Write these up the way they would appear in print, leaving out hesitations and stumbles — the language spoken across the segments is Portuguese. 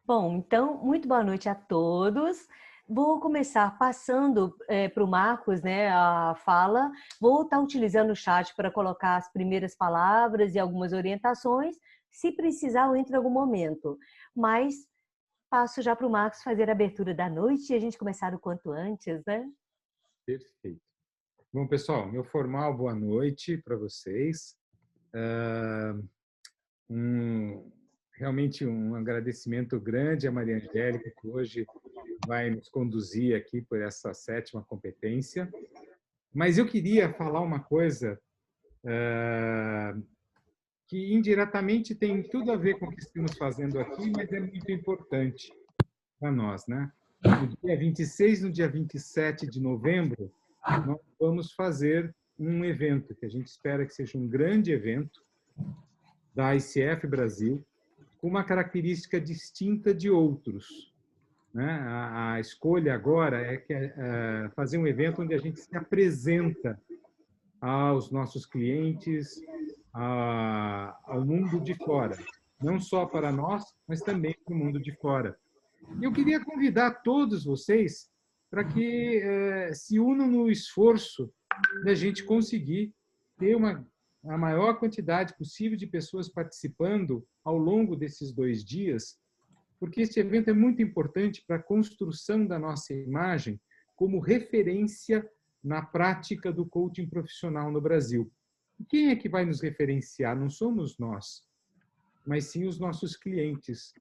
Bom, então, muito boa noite a todos. Vou começar passando para o Marcos, né, a fala. Vou estar utilizando o chat para colocar as primeiras palavras e algumas orientações. Se precisar, eu entro em algum momento. Mas passo já para o Marcos fazer a abertura da noite e a gente começar o quanto antes, né? Perfeito. Bom, pessoal, meu formal boa noite para vocês. Ah, um, realmente um agradecimento grande à Maria Angélica, que hoje vai nos conduzir aqui por essa sétima competência. Mas eu queria falar uma coisa que indiretamente tem tudo a ver com o que estamos fazendo aqui, mas é muito importante para nós, né? No dia 26, no dia 27 de novembro, nós vamos fazer um evento que a gente espera que seja um grande evento da ICF Brasil, com uma característica distinta de outros, né? A escolha agora é fazer um evento onde a gente se apresenta aos nossos clientes, ao mundo de fora, não só para nós, mas também para o mundo de fora. E eu queria convidar todos vocês para que se unam no esforço da gente conseguir ter a maior quantidade possível de pessoas participando ao longo desses 2 dias, porque este evento é muito importante para a construção da nossa imagem como referência na prática do coaching profissional no Brasil. E quem é que vai nos referenciar? Não somos nós, mas sim os nossos clientes,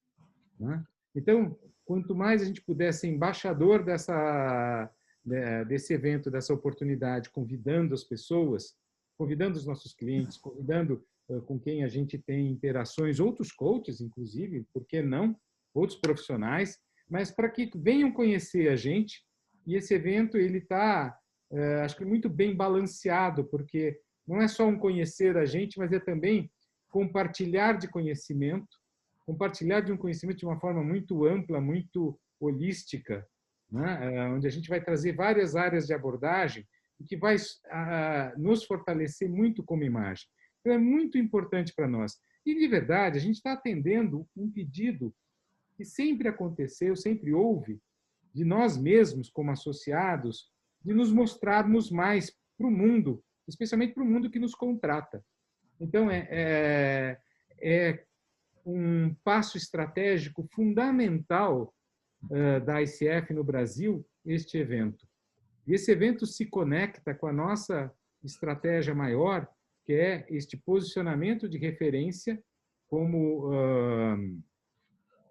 né? Então, quanto mais a gente puder ser embaixador desse evento, dessa oportunidade, convidando as pessoas, convidando os nossos clientes, convidando com quem a gente tem interações, outros coaches, inclusive, por que não? Outros profissionais, mas para que venham conhecer a gente. E esse evento ele está, acho que muito bem balanceado, porque não é só um conhecer a gente, mas é também compartilhar de conhecimento, compartilhar de um conhecimento de uma forma muito ampla, muito holística, né? Onde a gente vai trazer várias áreas de abordagem e que vai nos fortalecer muito como imagem. Então, é muito importante para nós. E, de verdade, a gente está atendendo um pedido que sempre aconteceu, sempre houve, de nós mesmos, como associados, de nos mostrarmos mais para o mundo, especialmente para o mundo que nos contrata. Então, é um passo estratégico fundamental da ICF no Brasil, este evento. E esse evento se conecta com a nossa estratégia maior, que é este posicionamento de referência como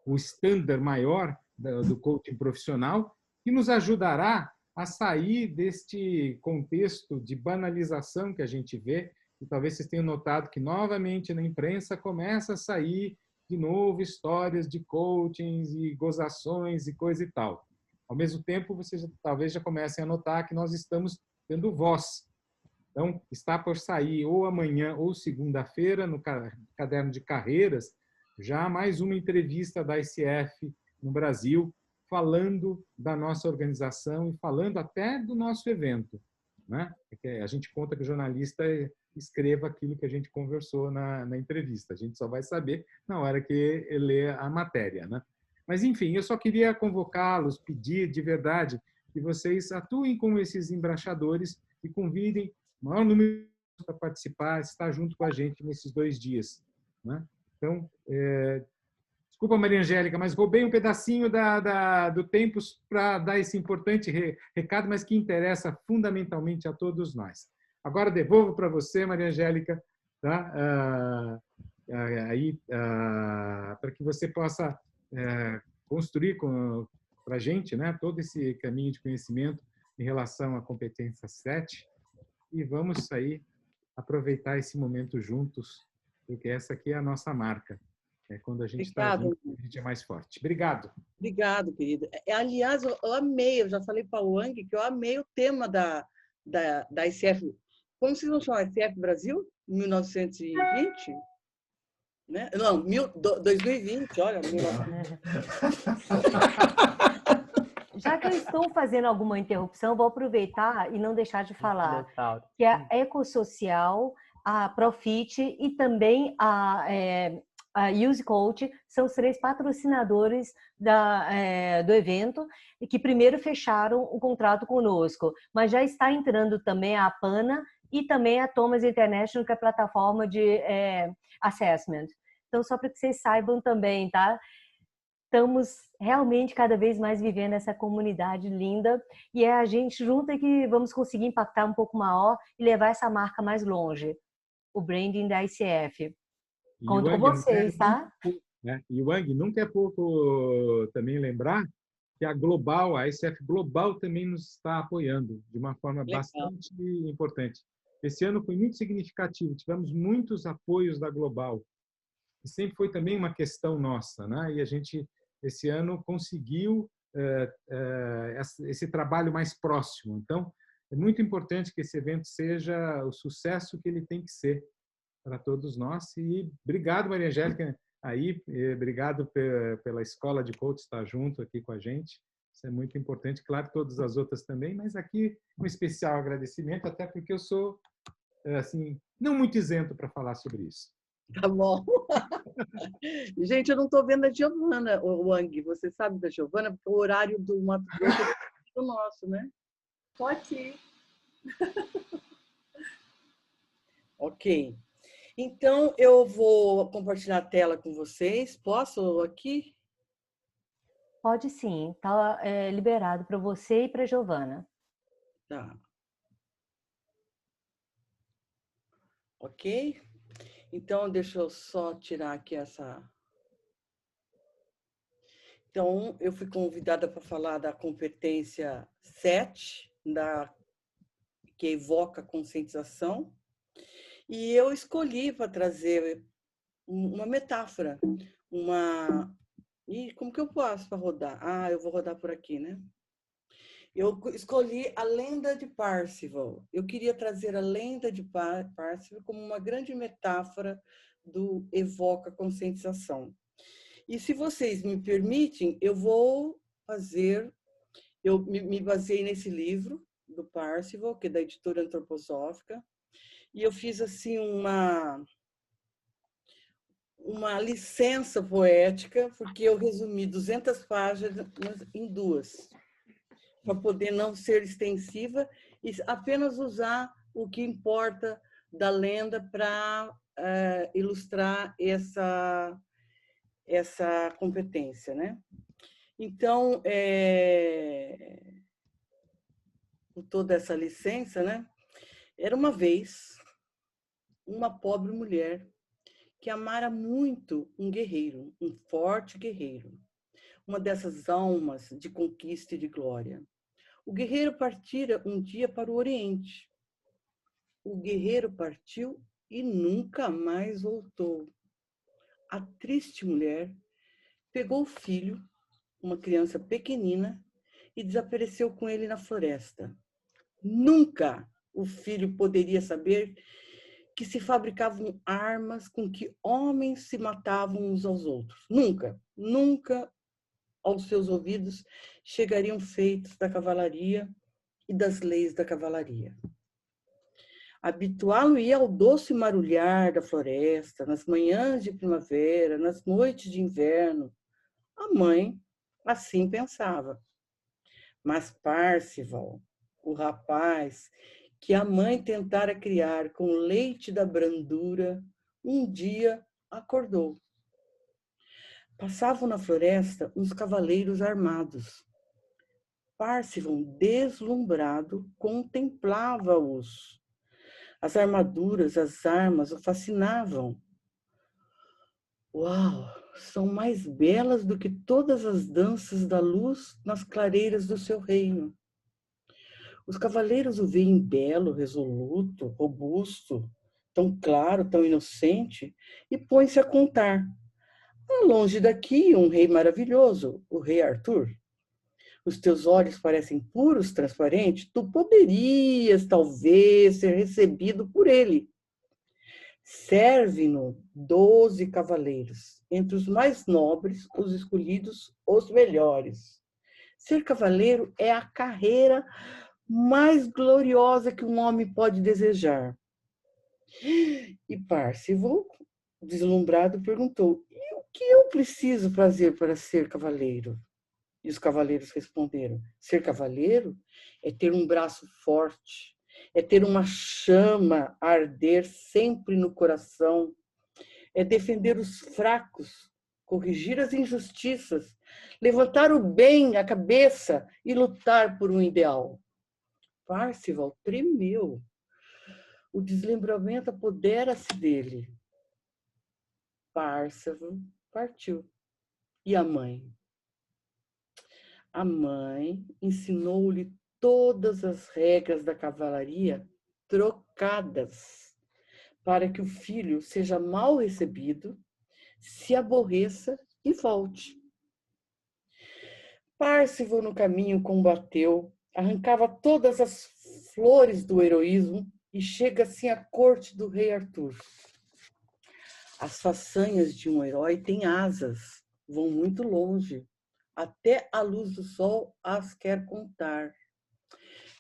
o estándar maior do coaching profissional, que nos ajudará a sair deste contexto de banalização que a gente vê, e talvez vocês tenham notado que novamente na imprensa começa a sair de novo histórias de coachings e gozações e coisa e tal. Ao mesmo tempo, vocês talvez já comecem a notar que nós estamos tendo voz. Então, está por sair ou amanhã ou segunda-feira no caderno de carreiras já mais uma entrevista da ICF no Brasil, falando da nossa organização e falando até do nosso evento, né? Porque a gente conta que o jornalista escreva aquilo que a gente conversou na entrevista. A gente só vai saber na hora que ele lê a matéria, né? Mas, enfim, eu só queria convocá-los, pedir de verdade que vocês atuem como esses embaixadores e convidem o maior número para participar, estar junto com a gente nesses 2 dias, né? Então, desculpa, Maria Angélica, mas roubei um pedacinho do tempo para dar esse importante recado, mas que interessa fundamentalmente a todos nós. Agora devolvo para você, Maria Angélica, tá? Para que você possa construir para a gente, né, todo esse caminho de conhecimento em relação à competência 7, e vamos sair, aproveitar esse momento juntos, porque essa aqui é a nossa marca. É quando a gente está Obrigada. junto, a gente é mais forte. Obrigado. Obrigado, querida. Aliás, eu amei, eu já falei para o Wang que eu amei o tema da ICF. Como vocês vão chamar? ICF Brasil? 1920? Né? Não, 2020, olha. Já que eu estou fazendo alguma interrupção, vou aproveitar e não deixar de falar que a Ecossocial, a Profit e também a Use Coach, são os 3 patrocinadores do evento, e que primeiro fecharam o contrato conosco, mas já está entrando também a APANA e também a Thomas International, que é a plataforma de assessment. Então, só para que vocês saibam também, tá? Estamos realmente cada vez mais vivendo essa comunidade linda, e é a gente junto que vamos conseguir impactar um pouco maior e levar essa marca mais longe, o branding da ICF. Conto com vocês, tá? E o Wang, nunca é pouco também lembrar que a Global, a ICF Global também nos está apoiando de uma forma bastante importante. Esse ano foi muito significativo, tivemos muitos apoios da Global, e sempre foi também uma questão nossa, né? E a gente, esse ano, conseguiu esse trabalho mais próximo. Então, é muito importante que esse evento seja o sucesso que ele tem que ser para todos nós. E obrigado, Maria Angélica, obrigado pela Escola de Coach estar junto aqui com a gente. Isso é muito importante. Claro, todas as outras também, mas aqui um especial agradecimento, até porque eu sou, assim, não muito isento para falar sobre isso. Tá bom. Gente, eu não estou vendo a Giovana, o Wang. Você sabe da Giovana? Porque o horário do Mato Grosso é o nosso, né? Tô aqui. Ok. Então, eu vou compartilhar a tela com vocês. Posso aqui? Pode sim, está liberado para você e para a Giovana. Tá. Ok? Então, deixa eu só tirar aqui essa... Então, eu fui convidada para falar da competência 7, que evoca a conscientização. E eu escolhi para trazer uma metáfora, E como que eu faço para rodar? Ah, eu vou rodar por aqui, né? Eu escolhi a lenda de Parzival. Eu queria trazer a lenda de Parzival como uma grande metáfora do evoca a conscientização. E se vocês me permitem, eu vou fazer... Eu me baseei nesse livro do Parzival, que é da editora antroposófica, e eu fiz assim uma licença poética, porque eu resumi 200 páginas em 2, para poder não ser extensiva e apenas usar o que importa da lenda para ilustrar essa competência, né? Então, com toda essa licença, né? Era uma vez uma pobre mulher que amara muito um guerreiro, um forte guerreiro, uma dessas almas de conquista e de glória. O guerreiro partira um dia para o Oriente. O guerreiro partiu e nunca mais voltou. A triste mulher pegou o filho, uma criança pequenina, e desapareceu com ele na floresta. Nunca o filho poderia saber que se fabricavam armas com que homens se matavam uns aos outros. Nunca, nunca aos seus ouvidos chegariam feitos da cavalaria e das leis da cavalaria. Habituá-lo-ia ao doce marulhar da floresta, nas manhãs de primavera, nas noites de inverno. A mãe assim pensava. Mas Parzival, o rapaz que a mãe tentara criar com leite da brandura, um dia acordou. Passavam na floresta uns cavaleiros armados. Parzival, deslumbrado, contemplava-os. As armaduras, as armas o fascinavam. Uau! São mais belas do que todas as danças da luz nas clareiras do seu reino. Os cavaleiros o veem belo, resoluto, robusto, tão claro, tão inocente, e põe-se a contar. Há longe daqui um rei maravilhoso, o rei Arthur. Os teus olhos parecem puros, transparentes. Tu poderias, talvez, ser recebido por ele. Serve-no 12 cavaleiros, entre os mais nobres, os escolhidos, os melhores. Ser cavaleiro é a carreira mais gloriosa que um homem pode desejar. E Parzival deslumbrado, perguntou: e o que eu preciso fazer para ser cavaleiro? E os cavaleiros responderam: ser cavaleiro é ter um braço forte, é ter uma chama a arder sempre no coração, é defender os fracos, corrigir as injustiças, levantar o bem, a cabeça e lutar por um ideal. Parzival tremeu. O deslumbramento apodera-se dele. Parzival partiu. E a mãe? A mãe ensinou-lhe todas as regras da cavalaria trocadas, para que o filho seja mal recebido, se aborreça e volte. Parzival no caminho combateu, arrancava todas as flores do heroísmo e chega assim à corte do rei Arthur. As façanhas de um herói têm asas, vão muito longe, até a luz do sol as quer contar.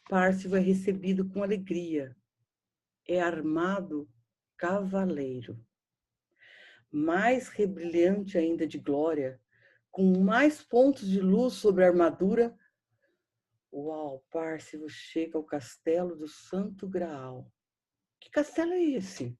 Parzival é recebido com alegria, é armado cavaleiro. Mais rebrilhante ainda de glória, com mais pontos de luz sobre a armadura, uau, Parzival chega ao castelo do Santo Graal. Que castelo é esse?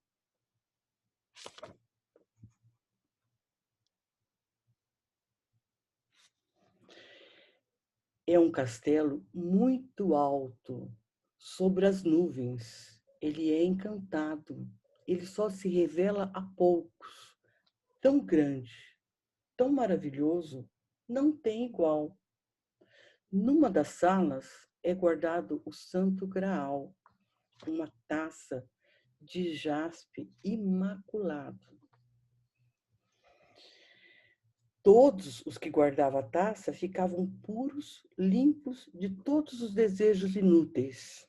É um castelo muito alto, sobre as nuvens. Ele é encantado. Ele só se revela a poucos. Tão grande, tão maravilhoso, não tem igual. Numa das salas é guardado o Santo Graal, uma taça de jaspe imaculado. Todos os que guardavam a taça ficavam puros, limpos de todos os desejos inúteis.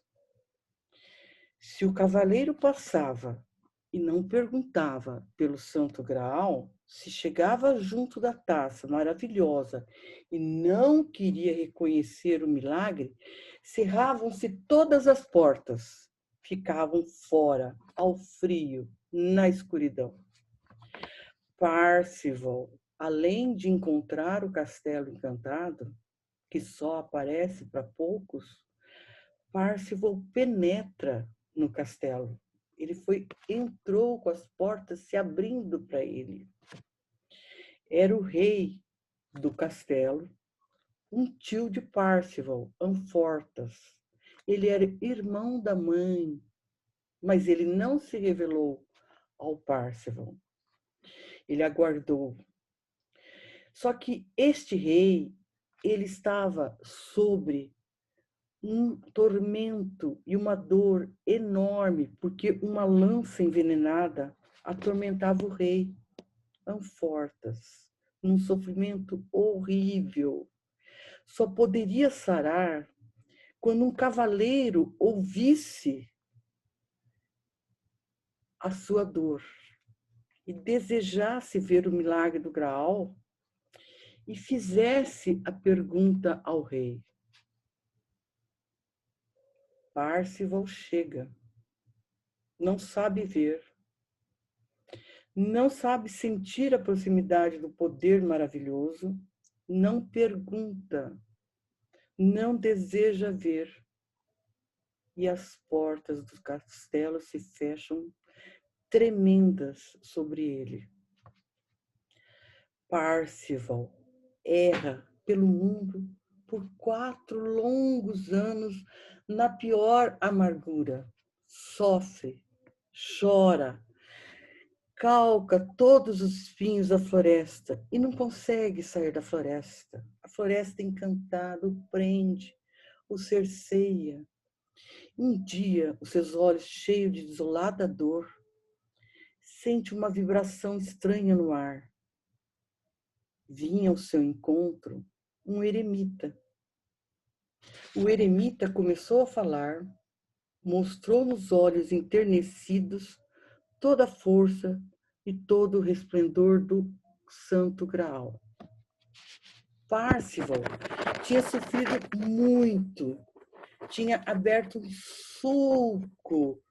Se o cavaleiro passava e não perguntava pelo Santo Graal, se chegava junto da taça maravilhosa e não queria reconhecer o milagre, cerravam-se todas as portas, ficavam fora, ao frio, na escuridão. Parzival, além de encontrar o castelo encantado, que só aparece para poucos, Parzival penetra no castelo. Ele entrou com as portas se abrindo para ele. Era o rei do castelo, um tio de Parzival, Amfortas. Ele era irmão da mãe, mas ele não se revelou ao Parzival. Ele aguardou. Só que este rei, ele estava sobre um tormento e uma dor enorme, porque uma lança envenenada atormentava o rei Amfortas, num sofrimento horrível. Só poderia sarar quando um cavaleiro ouvisse a sua dor e desejasse ver o milagre do Graal e fizesse a pergunta ao rei. Parzival chega, não sabe ver, não sabe sentir a proximidade do poder maravilhoso, não pergunta, não deseja ver. E as portas do castelo se fecham tremendas sobre ele. Parzival erra pelo mundo por 4 longos anos na pior amargura. Sofre, chora, calca todos os espinhos da floresta e não consegue sair da floresta. A floresta encantada o prende, o cerceia. Um dia, os seus olhos cheios de desolada dor, sente uma vibração estranha no ar. Vinha ao seu encontro um eremita. O eremita começou a falar, mostrou nos olhos enternecidos toda a força e todo o resplendor do Santo Graal. Parzival tinha sofrido muito, tinha aberto um sulco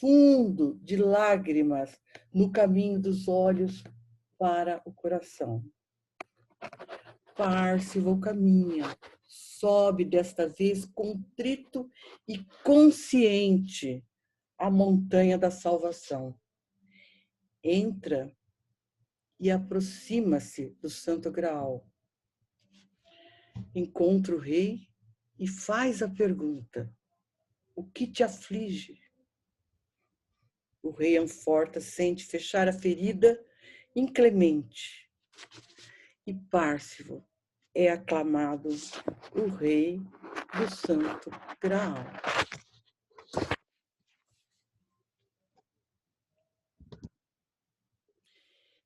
fundo de lágrimas no caminho dos olhos para o coração. Parsifal caminha, sobe desta vez contrito e consciente a montanha da salvação. Entra e aproxima-se do Santo Graal. Encontra o rei e faz a pergunta: o que te aflige? O rei Anforta sente fechar a ferida inclemente. E Parsifal é aclamado o rei do Santo Graal.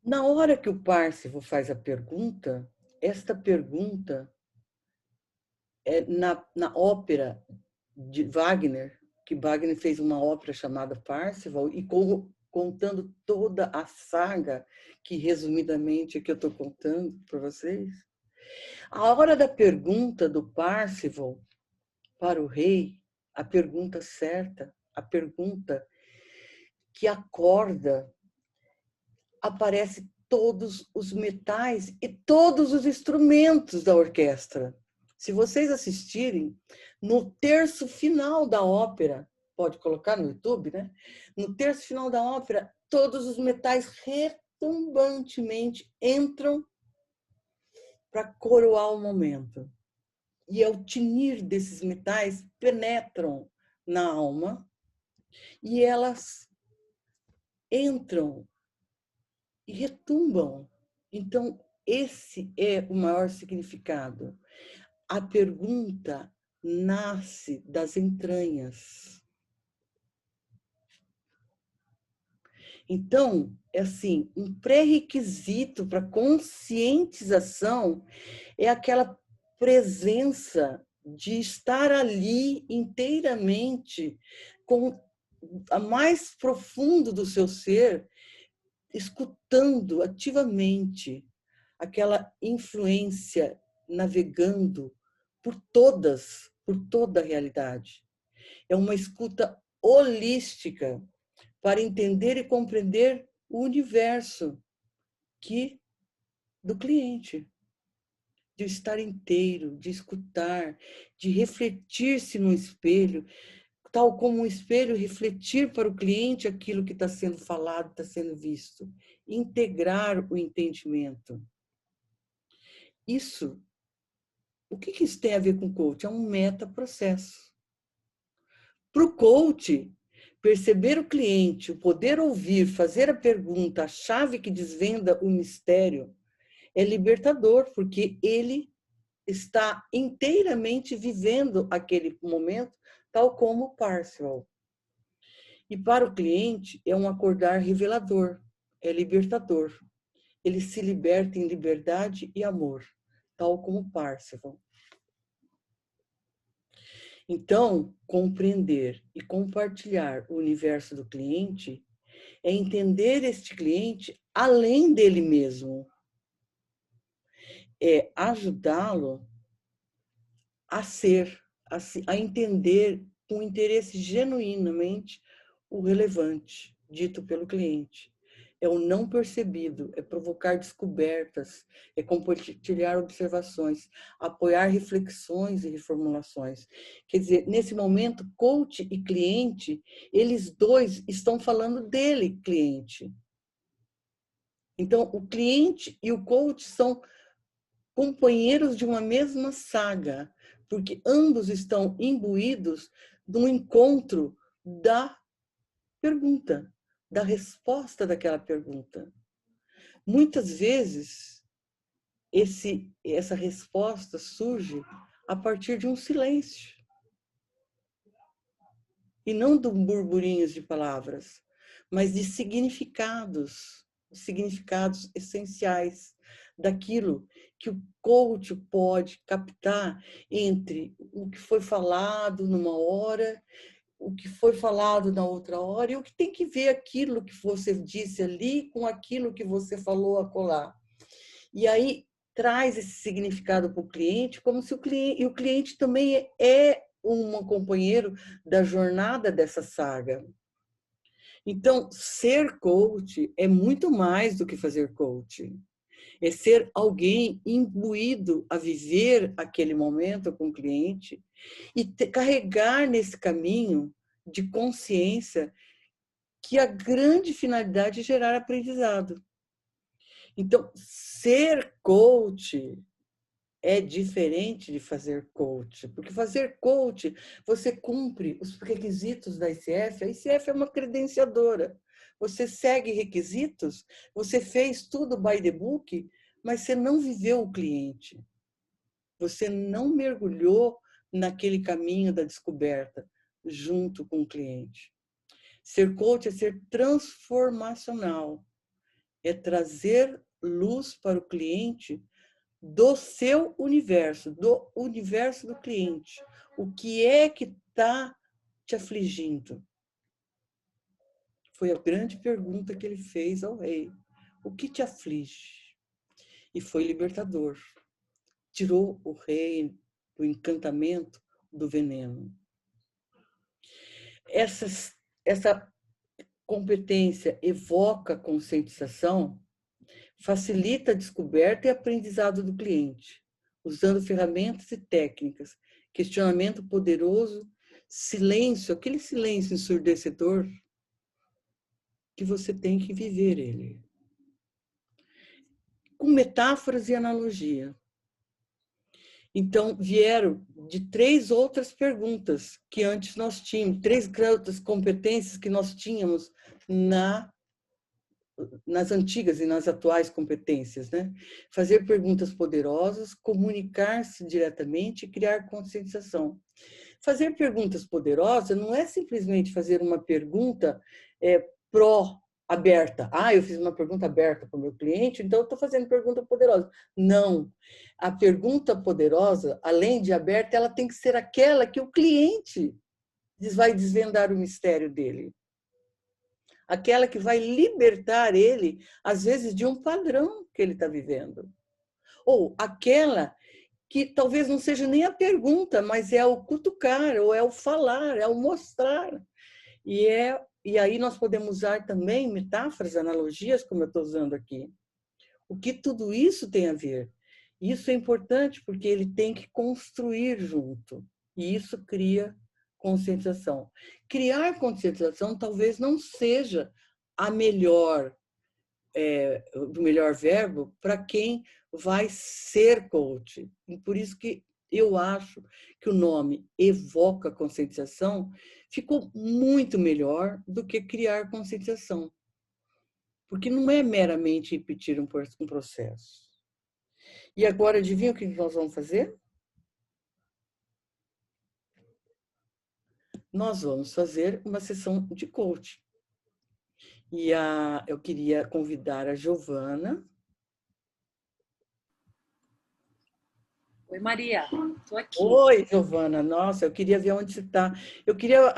Na hora que o Parsifal faz a pergunta, esta pergunta é na ópera de Wagner, que Wagner fez uma ópera chamada Parsifal, e contando toda a saga, que resumidamente é que eu estou contando para vocês. A hora da pergunta do Parsifal para o rei, a pergunta certa, a pergunta que acorda, aparece todos os metais e todos os instrumentos da orquestra. Se vocês assistirem, no terço final da ópera, pode colocar no YouTube, né? No terço final da ópera, todos os metais retumbantemente entram para coroar o momento. E ao tinir desses metais, penetram na alma e elas entram e retumbam. Então, esse é o maior significado. A pergunta nasce das entranhas. Então, é assim, um pré-requisito para conscientização é aquela presença de estar ali inteiramente, com a mais profundo do seu ser, escutando ativamente aquela influência navegando por toda a realidade. É uma escuta holística para entender e compreender o universo do cliente, de estar inteiro, de escutar, de refletir-se no espelho, tal como um espelho refletir para o cliente aquilo que está sendo falado, está sendo visto. Integrar o entendimento. Isso, o que isso tem a ver com coach? É um metaprocesso. Para o coach, perceber o cliente, o poder ouvir, fazer a pergunta, a chave que desvenda o mistério, é libertador, porque ele está inteiramente vivendo aquele momento, tal como o Parsifal. E para o cliente, é um acordar revelador, é libertador. Ele se liberta em liberdade e amor, tal como o Parsifal. Então, compreender e compartilhar o universo do cliente é entender este cliente além dele mesmo. É ajudá-lo a ser, a entender com interesse genuinamente o relevante dito pelo cliente. É o não percebido, é provocar descobertas, é compartilhar observações, apoiar reflexões e reformulações. Quer dizer, nesse momento, coach e cliente, eles dois estão falando dele, cliente. Então, o cliente e o coach são companheiros de uma mesma saga, porque ambos estão imbuídos no encontro da pergunta, da resposta daquela pergunta. Muitas vezes, essa resposta surge a partir de um silêncio, e não de burburinhos de palavras, mas de significados essenciais daquilo que o coach pode captar entre o que foi falado numa hora, o que foi falado na outra hora, e o que tem que ver aquilo que você disse ali com aquilo que você falou acolá. E aí traz esse significado para o cliente, como se o cliente também é um companheiro da jornada dessa saga. Então, ser coach é muito mais do que fazer coaching. É ser alguém imbuído a viver aquele momento com o cliente e carregar nesse caminho de consciência que a grande finalidade é gerar aprendizado. Então, ser coach é diferente de fazer coach, porque fazer coach, você cumpre os requisitos da ICF. A ICF é uma credenciadora. Você segue requisitos, você fez tudo by the book, mas você não viveu o cliente. Você não mergulhou naquele caminho da descoberta junto com o cliente. Ser coach é ser transformacional, é trazer luz para o cliente do seu universo, do universo do cliente. O que é que está te afligindo? Foi a grande pergunta que ele fez ao rei. O que te aflige? E foi libertador. Tirou o rei do encantamento, do veneno. Essa competência evoca conscientização, facilita a descoberta e aprendizado do cliente, usando ferramentas e técnicas, questionamento poderoso, silêncio, aquele silêncio ensurdecedor que você tem que viver ele. Com metáforas e analogia. Então, vieram de 3 outras perguntas que antes nós tínhamos, 3 outras competências que nós tínhamos nas antigas e nas atuais competências, né? Fazer perguntas poderosas, comunicar-se diretamente e criar conscientização. Fazer perguntas poderosas não é simplesmente fazer uma pergunta aberta. Eu fiz uma pergunta aberta para o meu cliente, então eu estou fazendo pergunta poderosa. Não. A pergunta poderosa, além de aberta, ela tem que ser aquela que o cliente vai desvendar o mistério dele. Aquela que vai libertar ele, às vezes, de um padrão que ele está vivendo. Ou aquela que talvez não seja nem a pergunta, mas é o cutucar, ou é o falar, é o mostrar. E aí nós podemos usar também metáforas, analogias, como eu estou usando aqui. O que tudo isso tem a ver? Isso é importante porque ele tem que construir junto. E isso cria conscientização. Criar conscientização talvez não seja o melhor verbo para quem vai ser coach. E por isso que eu acho que o nome evoca conscientização ficou muito melhor do que criar conscientização. Porque não é meramente repetir um processo. E agora, adivinha o que nós vamos fazer? Nós vamos fazer uma sessão de coaching. E eu queria convidar a Giovana. Oi, Maria, estou aqui. Oi, Giovana. Nossa, eu queria ver onde você está. Eu queria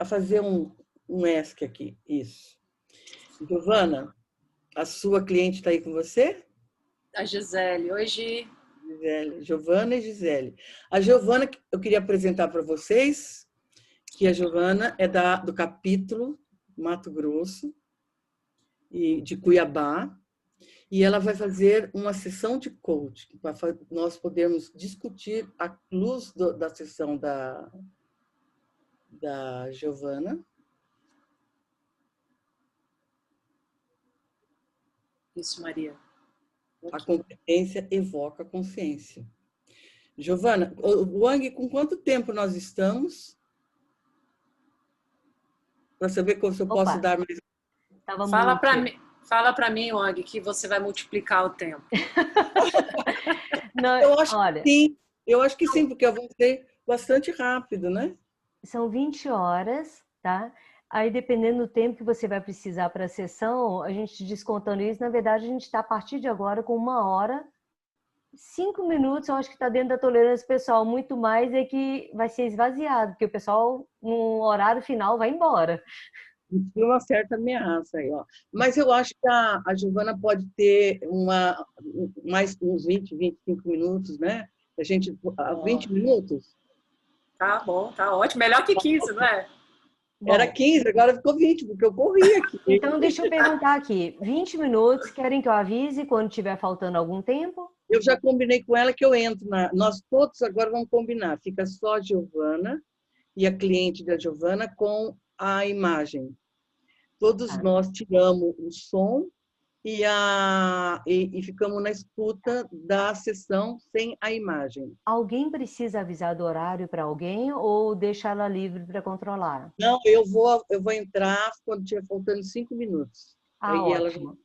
fazer um ESC aqui. Isso. Giovana, a sua cliente está aí com você? A Gisele. Oi, Gi. Giovana e Gisele. A Giovana, eu queria apresentar para vocês que a Giovana é do capítulo Mato Grosso, e de Cuiabá, e ela vai fazer uma sessão de coaching, para nós podermos discutir a luz da sessão da Giovana. Isso, Maria. A competência evoca a consciência. Giovana, Wang, com quanto tempo nós estamos? Para saber se eu posso dar mais... Fala para mim, Wang, que você vai multiplicar o tempo. Não, eu acho que sim, porque eu vou ser bastante rápido, né? São 20 horas, tá? Aí, dependendo do tempo que você vai precisar para a sessão, a gente descontando isso, na verdade, a gente está a partir de agora com 1 hora, 5 minutos, eu acho que está dentro da tolerância pessoal. Muito mais é que vai ser esvaziado, porque o pessoal, no horário final, vai embora. Tem uma certa ameaça aí, ó. Mas eu acho que a Giovana pode ter mais uns 20, 25 minutos, né? A gente, 20 minutos? Tá bom, tá ótimo. Melhor que 15, não é? Era Bom, 15, agora ficou 20, porque eu corri aqui. então deixa eu perguntar aqui. 20 minutos, querem que eu avise quando tiver faltando algum tempo? Eu já combinei com ela que eu entro Nós todos agora vamos combinar. Fica só a Giovana e a cliente da Giovana com a imagem. Todos Tá. nós tiramos o som e ficamos na escuta da sessão sem a imagem. Alguém precisa avisar do horário para alguém ou deixar ela livre para controlar? Não, eu vou entrar quando tiver faltando 5 minutos. Ah, Aí ela já... ótimo.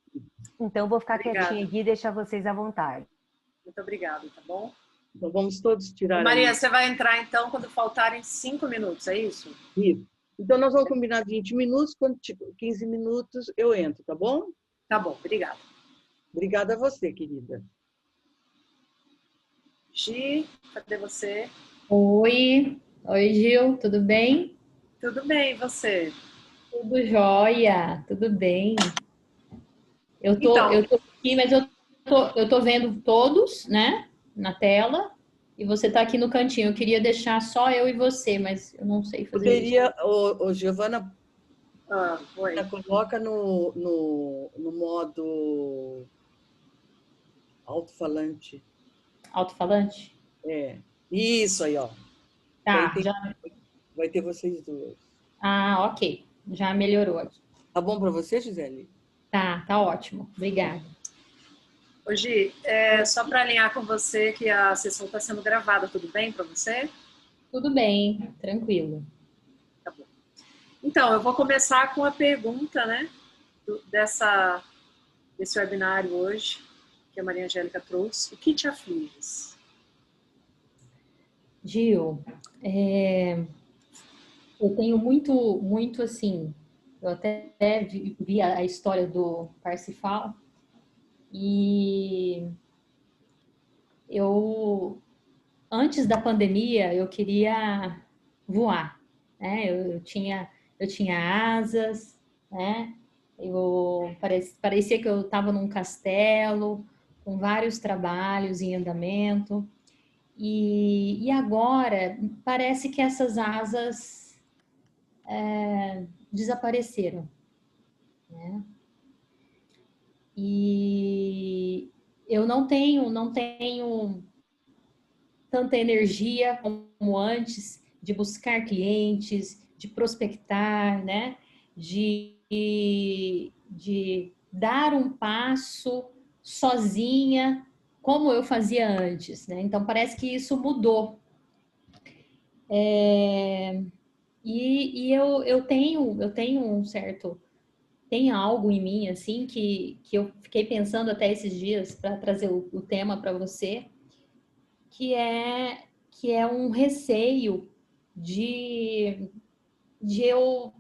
Então vou ficar quietinha Obrigada. aqui e deixar vocês à vontade. Muito obrigada, tá bom? Então vamos todos tirar Maria, aí. você vai entrar então quando faltarem 5 minutos, é isso? Isso. Então nós vamos combinar 20 minutos, quando tiver 15 minutos eu entro, tá bom? Tá bom, obrigada. Obrigada a você, querida. Gi, cadê você? Oi, oi Gil, tudo bem? Tudo bem, e você? Tudo jóia, tudo bem. Então. Eu tô aqui, mas eu tô vendo todos, né, na tela, e você tá aqui no cantinho. Eu queria deixar só eu e você, mas eu não sei fazer isso. Poderia, Giovana, Oi. coloca no modo alto-falante. Alto-falante? É. Isso aí, ó. Tá, Vai ter vocês duas. Ah, ok. Já melhorou aqui. Tá bom para você, Gisele? Tá ótimo. Obrigada. Ô, Gi, só para alinhar com você que a sessão está sendo gravada, tudo bem para você? Tudo bem, tranquilo. Tá bom. Então, eu vou começar com a pergunta, né, desse webinário hoje, que a Maria Angélica trouxe. O que te aflige? Gil, eu tenho muito assim, eu até vi a história do Parsifal e antes da pandemia, eu queria voar, né? Eu tinha asas, né? Parecia que eu estava num castelo, com vários trabalhos em andamento. E agora, parece que essas asas desapareceram, né? E eu não tenho tanta energia como antes de buscar clientes, de prospectar, né? De dar um passo sozinha, como eu fazia antes, né? Então parece que isso mudou. Eu tenho um certo, tem algo em mim assim que eu fiquei pensando até esses dias para trazer o tema para você, que é um receio de eu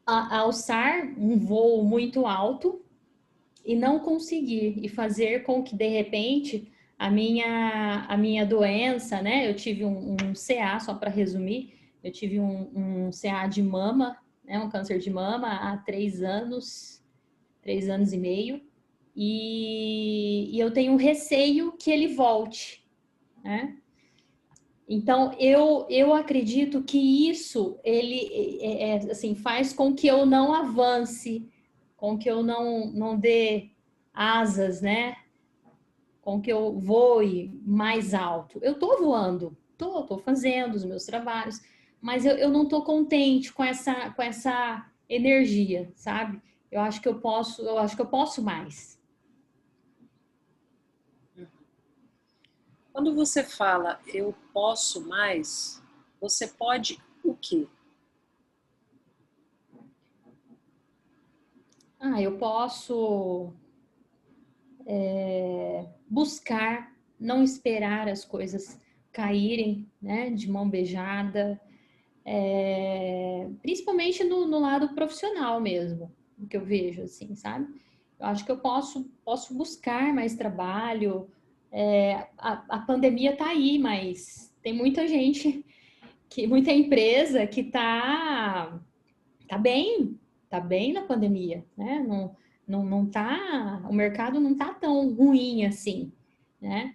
alçar um voo muito alto e não conseguir, e fazer com que, de repente, a minha doença, né? Eu tive um CA, só para resumir, eu tive um CA de mama, né? Um câncer de mama há 3 anos e meio, e eu tenho um receio que ele volte, né? Então, eu acredito que isso, ele assim, faz com que eu não avance, com que eu não dê asas, né? Com que eu voe mais alto. Eu tô voando, tô fazendo os meus trabalhos, mas eu não tô contente com essa energia, sabe? Eu acho que eu posso mais. Quando você fala eu posso mais, você pode o quê? Eu posso buscar, não esperar as coisas caírem, né, de mão beijada, principalmente no lado profissional mesmo, o que eu vejo, assim, sabe? Eu acho que eu posso buscar mais trabalho. A pandemia tá aí, mas tem muita gente, muita empresa que tá bem na pandemia, né? Não tá, o mercado não tá tão ruim assim, né?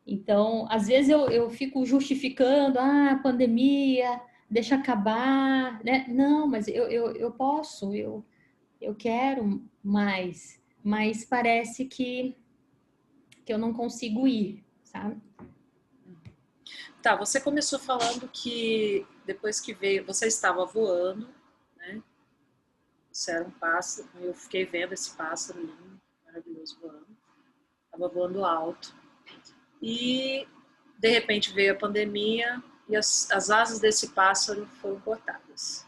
Então, às vezes eu fico justificando, pandemia, deixa acabar, né? Não, mas eu posso, eu quero mais, mas parece que eu não consigo ir, sabe? Tá, você começou falando que depois que veio, você estava voando, né? Você era um pássaro, eu fiquei vendo esse pássaro lindo, maravilhoso voando. Estava voando alto. E, de repente, veio a pandemia e as asas desse pássaro foram cortadas.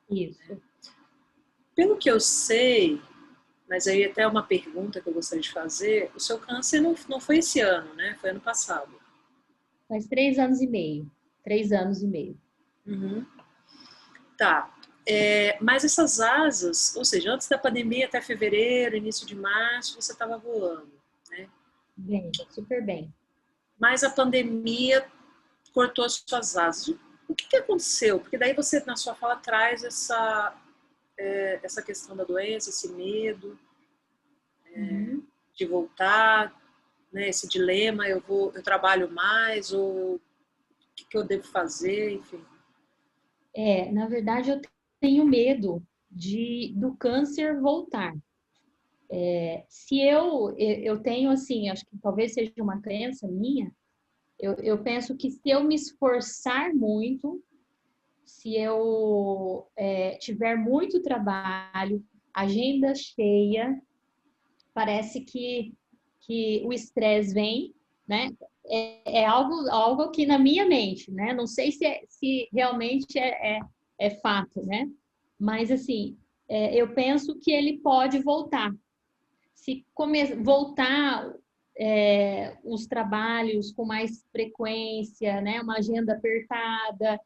Isso. Pelo que eu sei, mas aí até uma pergunta que eu gostaria de fazer, o seu câncer não foi esse ano, né? Foi ano passado. Faz 3 anos e meio. 3 anos e meio. Uhum. Tá. Mas essas asas, ou seja, antes da pandemia até fevereiro, início de março, você estava voando, né? Bem, super bem. Mas a pandemia cortou as suas asas. O que aconteceu? Porque daí você, na sua fala, traz essa questão da doença, esse medo de voltar, né? Esse dilema, eu trabalho mais, ou o que eu devo fazer, enfim. Na verdade, eu tenho medo do câncer voltar. Se eu tenho, assim, acho que talvez seja uma crença minha, eu penso que se eu me esforçar muito, se eu tiver muito trabalho, agenda cheia, parece que o estresse vem, né? É algo aqui na minha mente, né? Não sei se realmente é fato, né? Mas, assim, eu penso que ele pode voltar. Se voltar os trabalhos com mais frequência, né? Uma agenda apertada,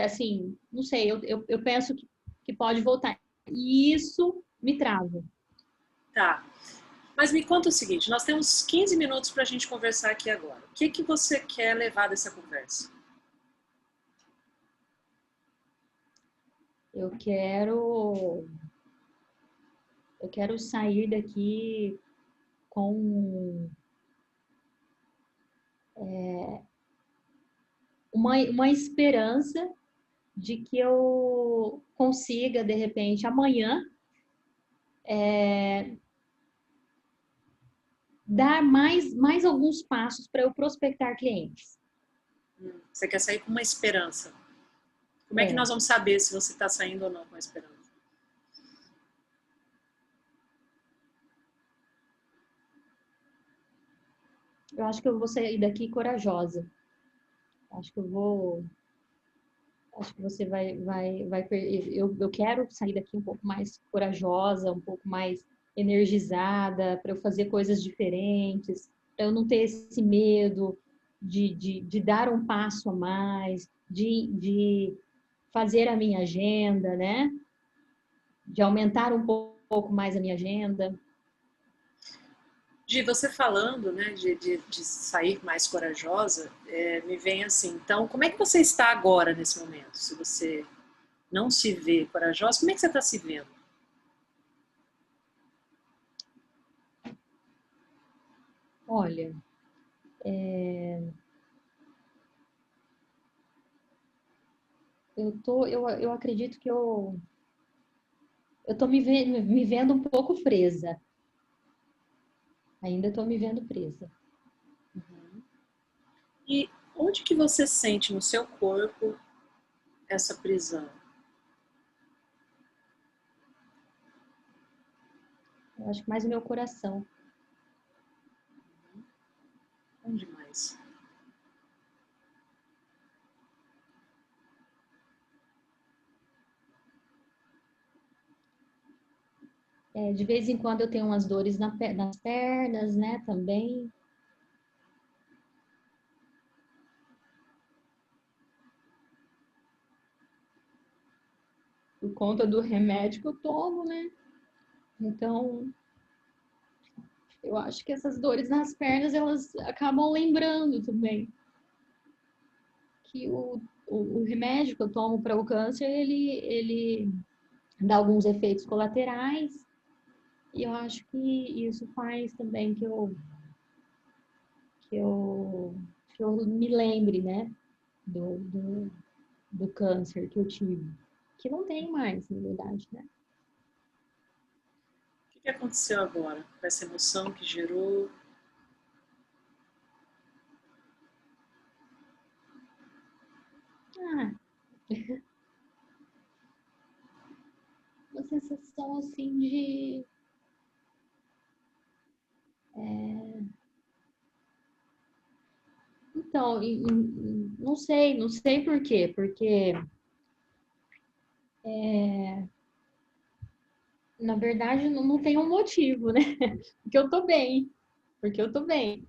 assim, não sei, eu penso que pode voltar. E isso me trava. Tá. Mas me conta o seguinte, nós temos 15 minutos para a gente conversar aqui agora. O que você quer levar dessa conversa? Eu quero sair daqui com uma esperança de que eu consiga, de repente, amanhã, dar mais alguns passos para eu prospectar clientes. Você quer sair com uma esperança. Como é que nós vamos saber se você está saindo ou não com a esperança? Eu acho que eu vou sair daqui corajosa. Acho que você eu quero sair daqui um pouco mais corajosa, um pouco mais energizada, para eu fazer coisas diferentes, para eu não ter esse medo de dar um passo a mais, de fazer a minha agenda, né? De aumentar um pouco mais a minha agenda. De você falando, né, de sair mais corajosa, me vem assim, então, como é que você está agora nesse momento? Se você não se vê corajosa, como é que você está se vendo? Olha, eu acredito que eu tô me vendo um pouco presa. Ainda estou me vendo presa. Uhum. E onde que você sente no seu corpo essa prisão? Eu acho que mais o meu coração. Onde mais? De vez em quando eu tenho umas dores nas pernas, né, também. Por conta do remédio que eu tomo, né? Então, eu acho que essas dores nas pernas, elas acabam lembrando também que o remédio que eu tomo para o câncer, ele dá alguns efeitos colaterais. E eu acho que isso faz também que eu me lembre, né, do câncer que eu tive, que não tenho mais, na verdade, né? O que aconteceu agora com essa emoção que gerou? Ah, uma sensação assim de então, não sei por quê, porque na verdade não tem um motivo, né? Porque eu tô bem, porque eu tô bem.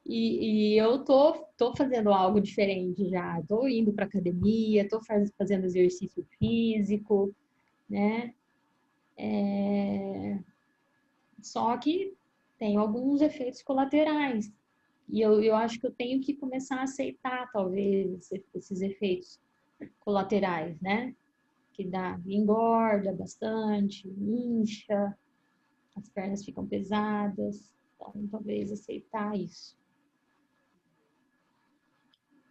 E eu tô fazendo algo diferente já. Tô indo para academia, tô fazendo exercício físico, né? Só que tem alguns efeitos colaterais. E eu acho que eu tenho que começar a aceitar, talvez, esses efeitos colaterais, né? Que engorda bastante, incha, as pernas ficam pesadas. Então, talvez aceitar isso.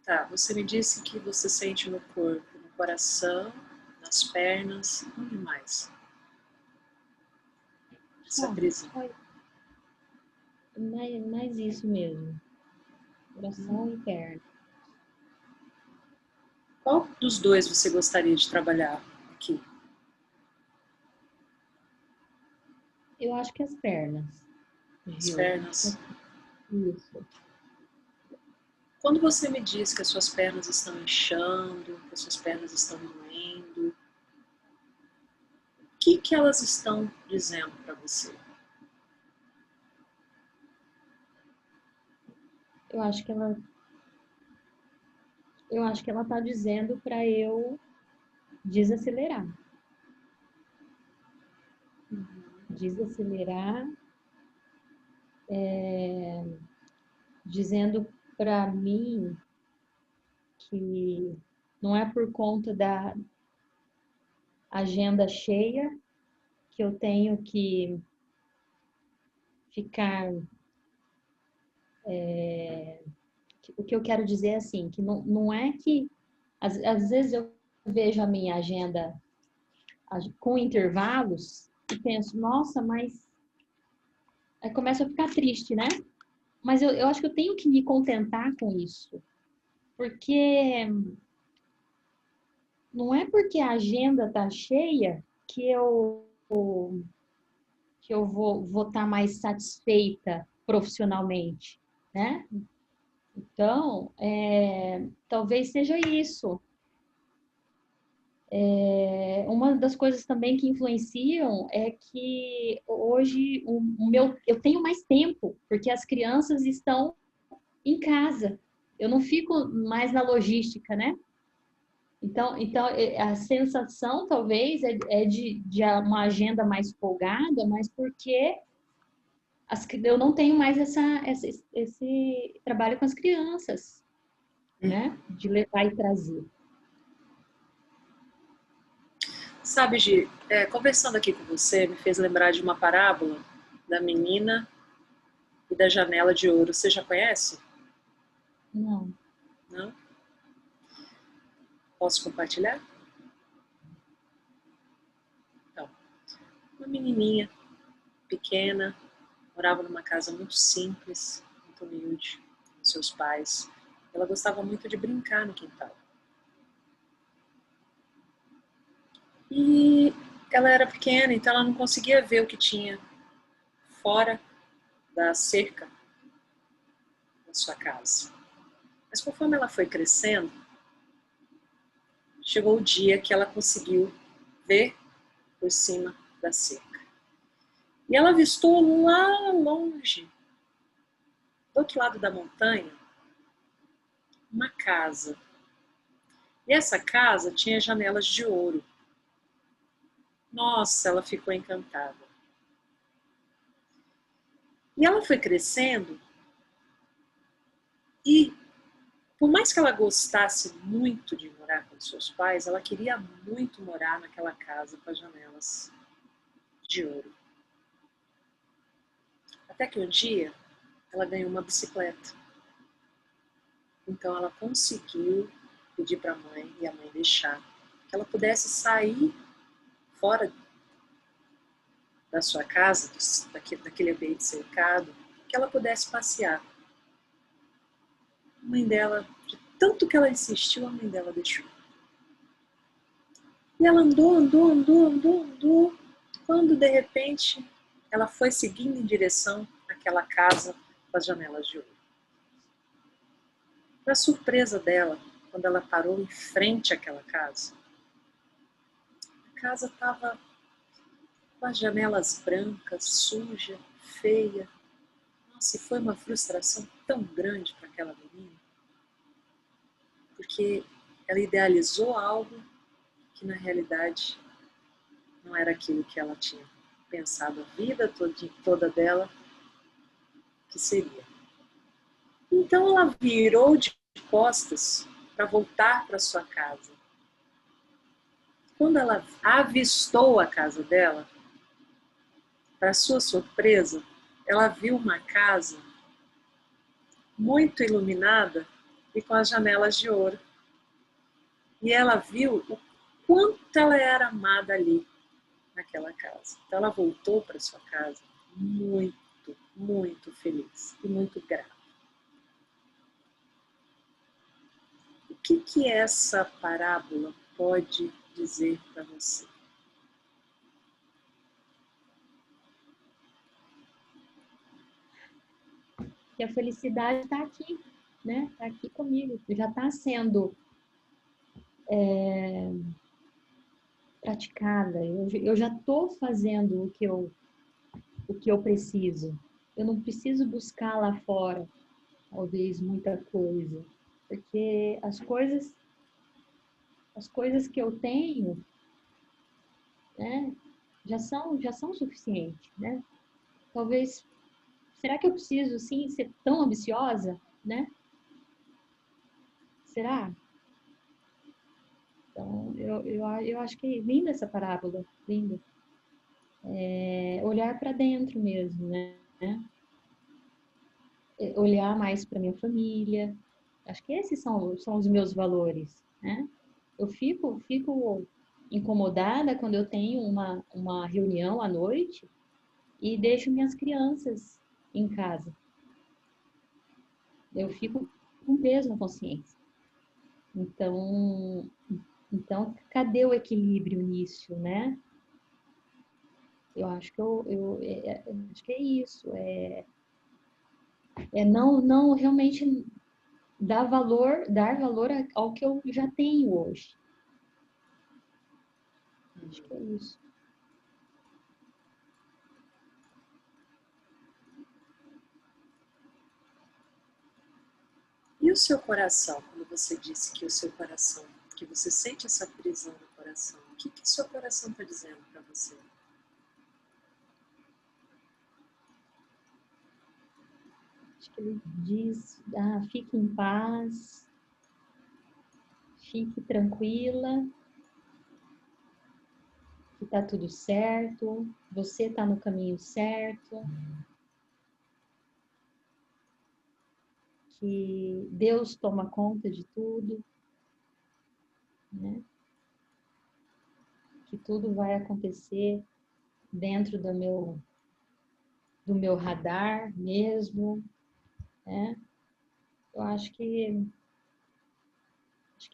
Tá, você me disse que você sente no corpo, no coração, nas pernas, onde mais? Essa prisão. Mais isso mesmo. Coração e perna. Qual dos dois você gostaria de trabalhar aqui? Eu acho que as pernas. As pernas. Isso. Quando você me diz que as suas pernas estão inchando, que as suas pernas estão doendo, o que elas estão dizendo para você? Eu acho que ela tá dizendo para eu desacelerar. Desacelerar, dizendo para mim que não é por conta da agenda cheia que eu tenho que ficar. O que eu quero dizer é assim, que não é que às vezes eu vejo a minha agenda com intervalos e penso, nossa, mas aí começo a ficar triste, né? Mas eu acho que eu tenho que me contentar com isso. Porque não é porque a agenda tá cheia que eu vou estar mais satisfeita profissionalmente, né? Então, talvez seja isso. Uma das coisas também que influenciam é que hoje eu tenho mais tempo, porque as crianças estão em casa. Eu não fico mais na logística, né? Então a sensação talvez é de uma agenda mais folgada, mas porque eu não tenho mais esse trabalho com as crianças, né? De levar e trazer. Sabe, Gi, conversando aqui com você, me fez lembrar de uma parábola da menina e da janela de ouro. Você já conhece? Não. Não? Posso compartilhar? Então, uma menininha pequena, morava numa casa muito simples, muito humilde, com seus pais. Ela gostava muito de brincar no quintal. E ela era pequena, então ela não conseguia ver o que tinha fora da cerca da sua casa. Mas conforme ela foi crescendo, chegou o dia que ela conseguiu ver por cima da cerca. E ela avistou lá longe, do outro lado da montanha, uma casa. E essa casa tinha janelas de ouro. Nossa, ela ficou encantada. E ela foi crescendo e, por mais que ela gostasse muito de morar com seus pais, ela queria muito morar naquela casa com as janelas de ouro. Até que um dia ela ganhou uma bicicleta. Então ela conseguiu pedir para a mãe e a mãe deixar, que ela pudesse sair fora da sua casa, daquele ambiente cercado, que ela pudesse passear. A mãe dela, de tanto que ela insistiu, a mãe dela deixou. E ela andou, quando de repente ela foi seguindo em direção àquela casa com as janelas de ouro. Para surpresa dela, quando ela parou em frente àquela casa, a casa estava com as janelas brancas, suja, feia. Nossa, e foi uma frustração tão grande para aquela menina, porque ela idealizou algo que na realidade não era aquilo que ela tinha pensado a vida toda dela que seria. Então ela virou de costas para voltar para sua casa. Quando ela avistou a casa dela, para sua surpresa, ela viu uma casa muito iluminada e com as janelas de ouro. E ela viu o quanto ela era amada ali, naquela casa. Então ela voltou para sua casa muito, muito feliz e muito grata. O que essa parábola pode dizer para você? Que a felicidade está aqui, né? Está aqui comigo, já está sendo praticada. Eu já estou fazendo o que eu preciso. Eu não preciso buscar lá fora, talvez, muita coisa, porque as coisas que eu tenho, né, já são suficientes, né? Talvez, será que eu preciso, sim, ser tão ambiciosa, né? Será? Então, eu acho que é linda essa parábola, linda. Olhar para dentro mesmo, né? Olhar mais para minha família. Acho que esses são os meus valores, né? Eu fico incomodada quando eu tenho uma reunião à noite e deixo minhas crianças em casa. Eu fico com peso na consciência. Então, cadê o equilíbrio nisso, né? Eu acho que acho que é isso. Não realmente dar valor ao que eu já tenho hoje. Acho que é isso. E o seu coração, quando você disse que o seu coração, que você sente essa prisão no coração, o que o seu coração está dizendo para você? Acho que ele diz, fique em paz, fique tranquila, que está tudo certo, você está no caminho certo, que Deus toma conta de tudo, né? Que tudo vai acontecer dentro do meu radar mesmo, né? Eu acho que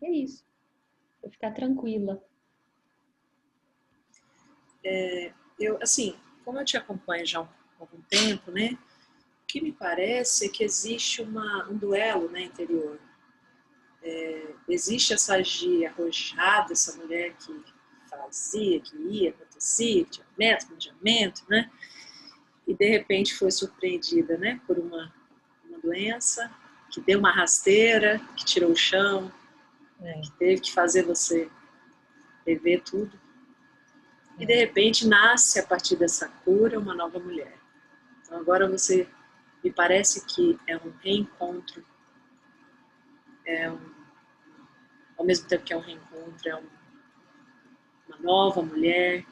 é isso. Vou ficar tranquila. Eu, assim, como eu te acompanho já há algum tempo, né? O que me parece é que existe um duelo, né, interior. Existe essa Gia arrojada, essa mulher que fazia, que ia, acontecia, que tinha meta, planejamento, né? E de repente foi surpreendida, né, por uma doença que deu uma rasteira, que tirou o chão, que teve que fazer você rever tudo. E de repente nasce a partir dessa cura uma nova mulher. Então agora você, me parece que é um reencontro, ao mesmo tempo que é um reencontro, uma nova mulher.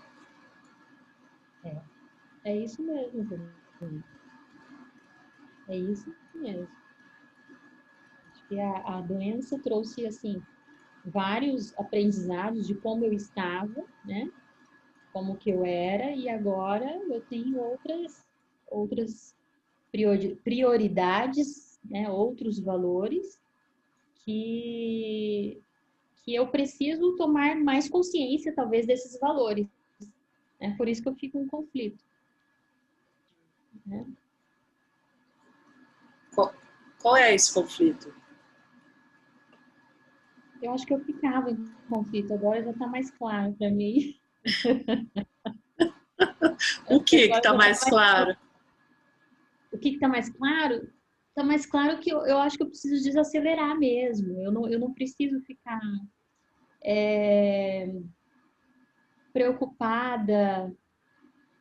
É isso mesmo. É isso mesmo. Acho que a doença trouxe, assim, vários aprendizados de como eu estava, né? Como que eu era, e agora eu tenho outras prioridades, né? Outros valores que eu preciso tomar mais consciência, talvez, desses valores. É por isso que eu fico em conflito. Né? Qual é esse conflito? Eu acho que eu ficava em conflito, agora já está mais claro para mim. O que está mais claro? O que está mais claro? Está mais claro que eu acho que eu preciso desacelerar mesmo. Eu não preciso ficar preocupada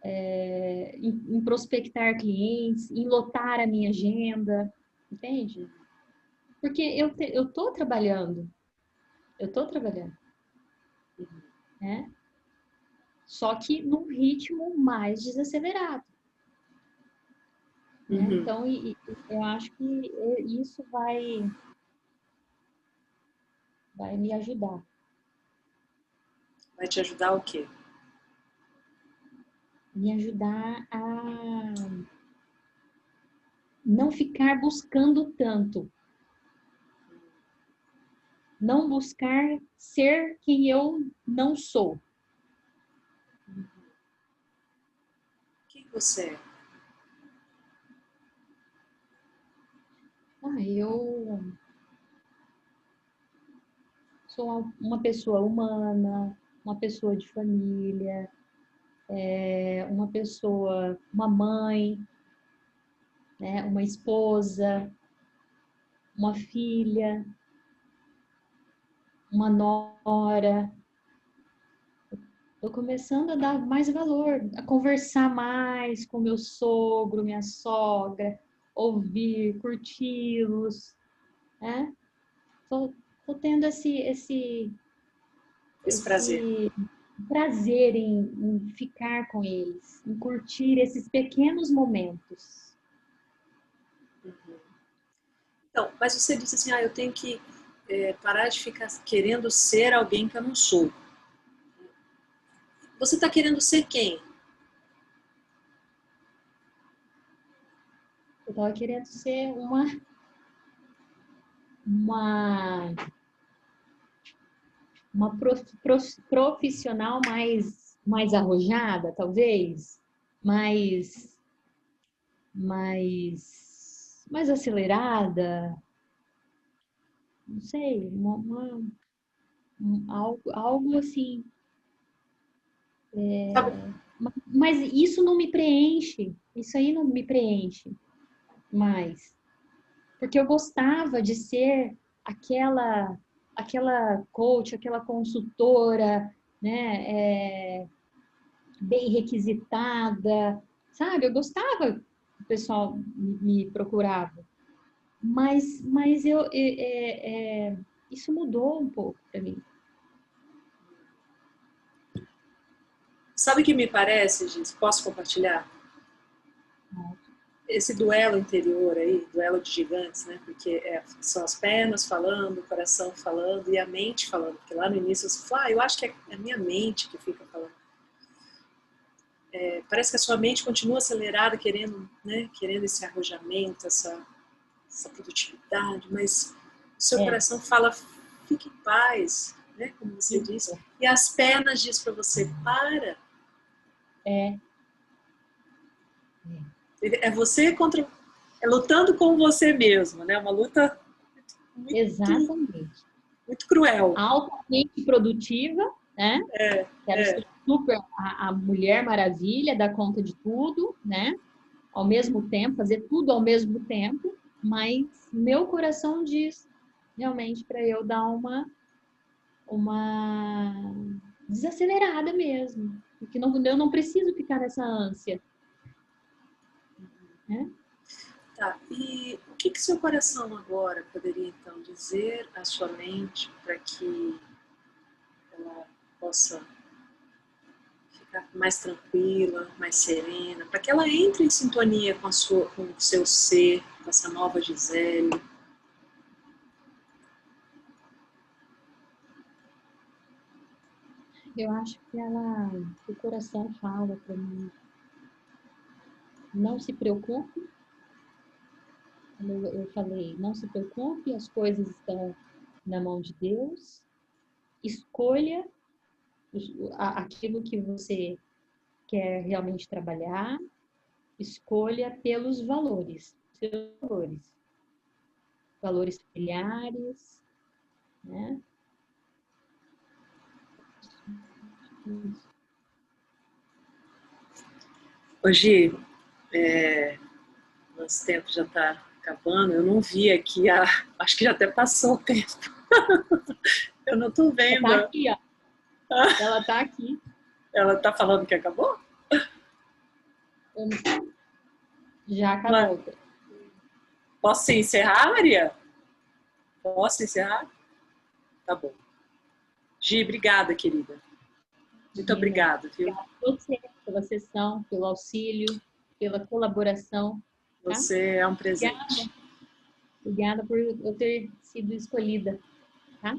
em prospectar clientes, em lotar a minha agenda, entende? Porque eu estou trabalhando, né? Só que num ritmo mais desacelerado. Né? Uhum. Então, eu acho que isso vai me ajudar. Vai te ajudar o quê? Me ajudar a não ficar buscando tanto. Não buscar ser quem eu não sou. Quem você é? Eu sou uma pessoa humana, uma pessoa de família, uma mãe, né, uma esposa, uma filha, uma nora. Estou começando a dar mais valor, a conversar mais com meu sogro, minha sogra, ouvir, curti-los, né? Tô tendo esse prazer em ficar com eles, em curtir esses pequenos momentos. Então, mas você disse assim, eu tenho que parar de ficar querendo ser alguém que eu não sou. Você está querendo ser quem? Eu estava querendo ser uma profissional mais arrojada, talvez, mais acelerada, não sei, algo assim. Mas isso não me preenche, isso aí não me preenche mais. Porque eu gostava de ser aquela coach, aquela consultora, né, bem requisitada, sabe? Eu gostava que o pessoal me procurava. Mas isso mudou um pouco para mim. Sabe o que me parece, Giz? Posso compartilhar? Esse duelo interior aí, duelo de gigantes, né? Porque são as pernas falando, o coração falando e a mente falando. Porque lá no início você fala, eu acho que é a minha mente que fica falando. Parece que a sua mente continua acelerada, querendo esse arrojamento, essa produtividade, mas o seu coração fala, fique em paz, né? Como você disse. E as pernas diz para você, para. É você lutando com você mesmo, né? Uma luta exatamente. Muito cruel. Altamente produtiva, né? Quero ser super a Mulher Maravilha, dar conta de tudo, né? Ao mesmo tempo, fazer tudo ao mesmo tempo, mas meu coração diz realmente para eu dar uma desacelerada mesmo, porque eu não preciso ficar nessa ânsia. Né? Tá, e o que seu coração agora poderia então dizer à sua mente para que ela possa ficar mais tranquila, mais serena, para que ela entre em sintonia com o seu ser, com essa nova Gisele? Eu acho que o coração fala para mim, não se preocupe. Como eu falei, não se preocupe, as coisas estão na mão de Deus. Escolha aquilo que você quer realmente trabalhar. Escolha pelos valores, seus valores familiares, né? Hoje, nosso tempo já está acabando, eu não vi aqui, acho que já até passou o tempo. Eu não estou vendo. Ela está aqui, ó. Ela está aqui. Ela está falando que acabou? Já acabou. Posso encerrar, Maria? Posso encerrar? Tá bom. Gi, obrigada, querida. Muito obrigada, viu? Obrigada a você pela sessão, pelo auxílio, pela colaboração. Tá? Você é um presente. Obrigada por eu ter sido escolhida. Tá?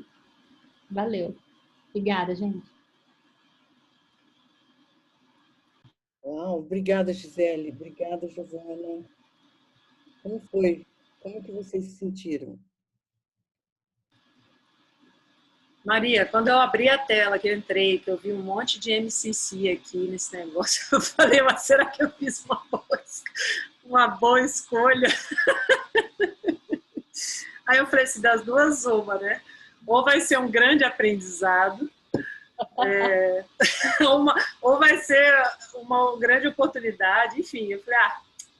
Valeu. Obrigada, gente. Obrigada, Gisele. Obrigada, Giovana. Como foi? Como que vocês se sentiram? Maria, quando eu abri a tela, que eu entrei, que eu vi um monte de MCC aqui nesse negócio, eu falei, mas será que eu fiz uma boa escolha? Aí eu falei assim, das duas uma, né? Ou vai ser um grande aprendizado, ou vai ser uma grande oportunidade, enfim. Eu falei,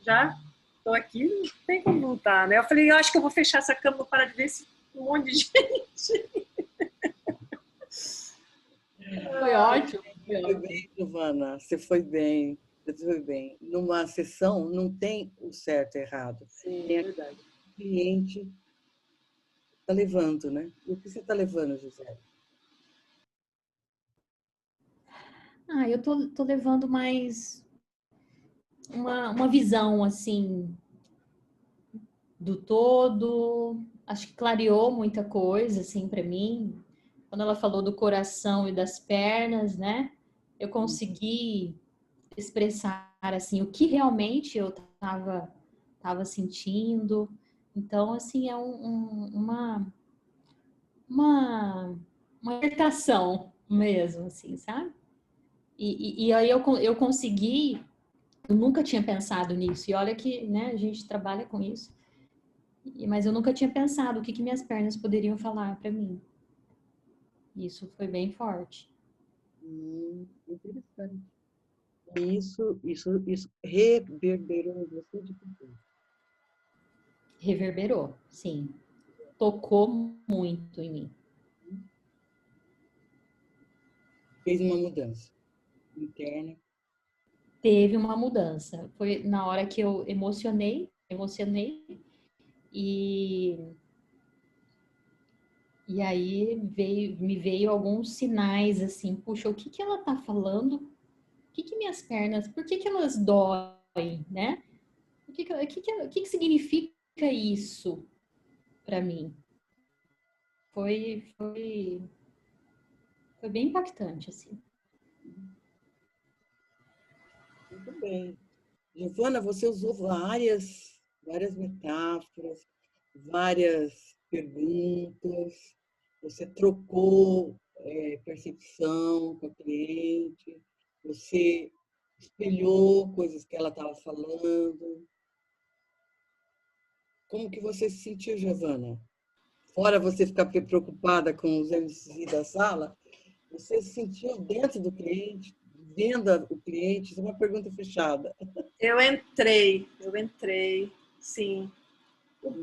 já estou aqui, não tem como voltar, né? Eu falei, eu acho que eu vou fechar essa câmera para de ver esse monte de gente. Foi ótimo. Foi bem, Giovana. Você foi bem. Você foi bem. Numa sessão não tem o certo e errado. Sim, tem é verdade. O cliente está levando, né? E o que você está levando, Gisele? Eu tô levando mais uma visão, assim, do todo. Acho que clareou muita coisa, assim, para mim. Quando ela falou do coração e das pernas, né? Eu consegui expressar, assim, o que realmente eu tava sentindo. Então, assim, é uma irritação mesmo, assim, sabe? E aí eu consegui, eu nunca tinha pensado nisso, e olha que, né, a gente trabalha com isso, mas eu nunca tinha pensado o que minhas pernas poderiam falar para mim. Isso foi bem forte. Interessante. Isso reverberou em você de tudo. Reverberou, sim. Tocou muito em mim. Fez uma mudança interna. Teve uma mudança. Foi na hora que eu emocionei e aí me veio alguns sinais assim, puxa, o que ela tá falando? O que minhas pernas, por que elas doem, né? O que significa isso para mim? Foi bem impactante, assim. Muito bem. Giovana, você usou várias metáforas, várias perguntas, você trocou percepção com a cliente, você espelhou coisas que ela estava falando. Como que você se sentiu, Giovana? Fora você ficar preocupada com os MCs da sala, você se sentiu dentro do cliente, vendo o cliente? Isso é uma pergunta fechada. Eu entrei, sim.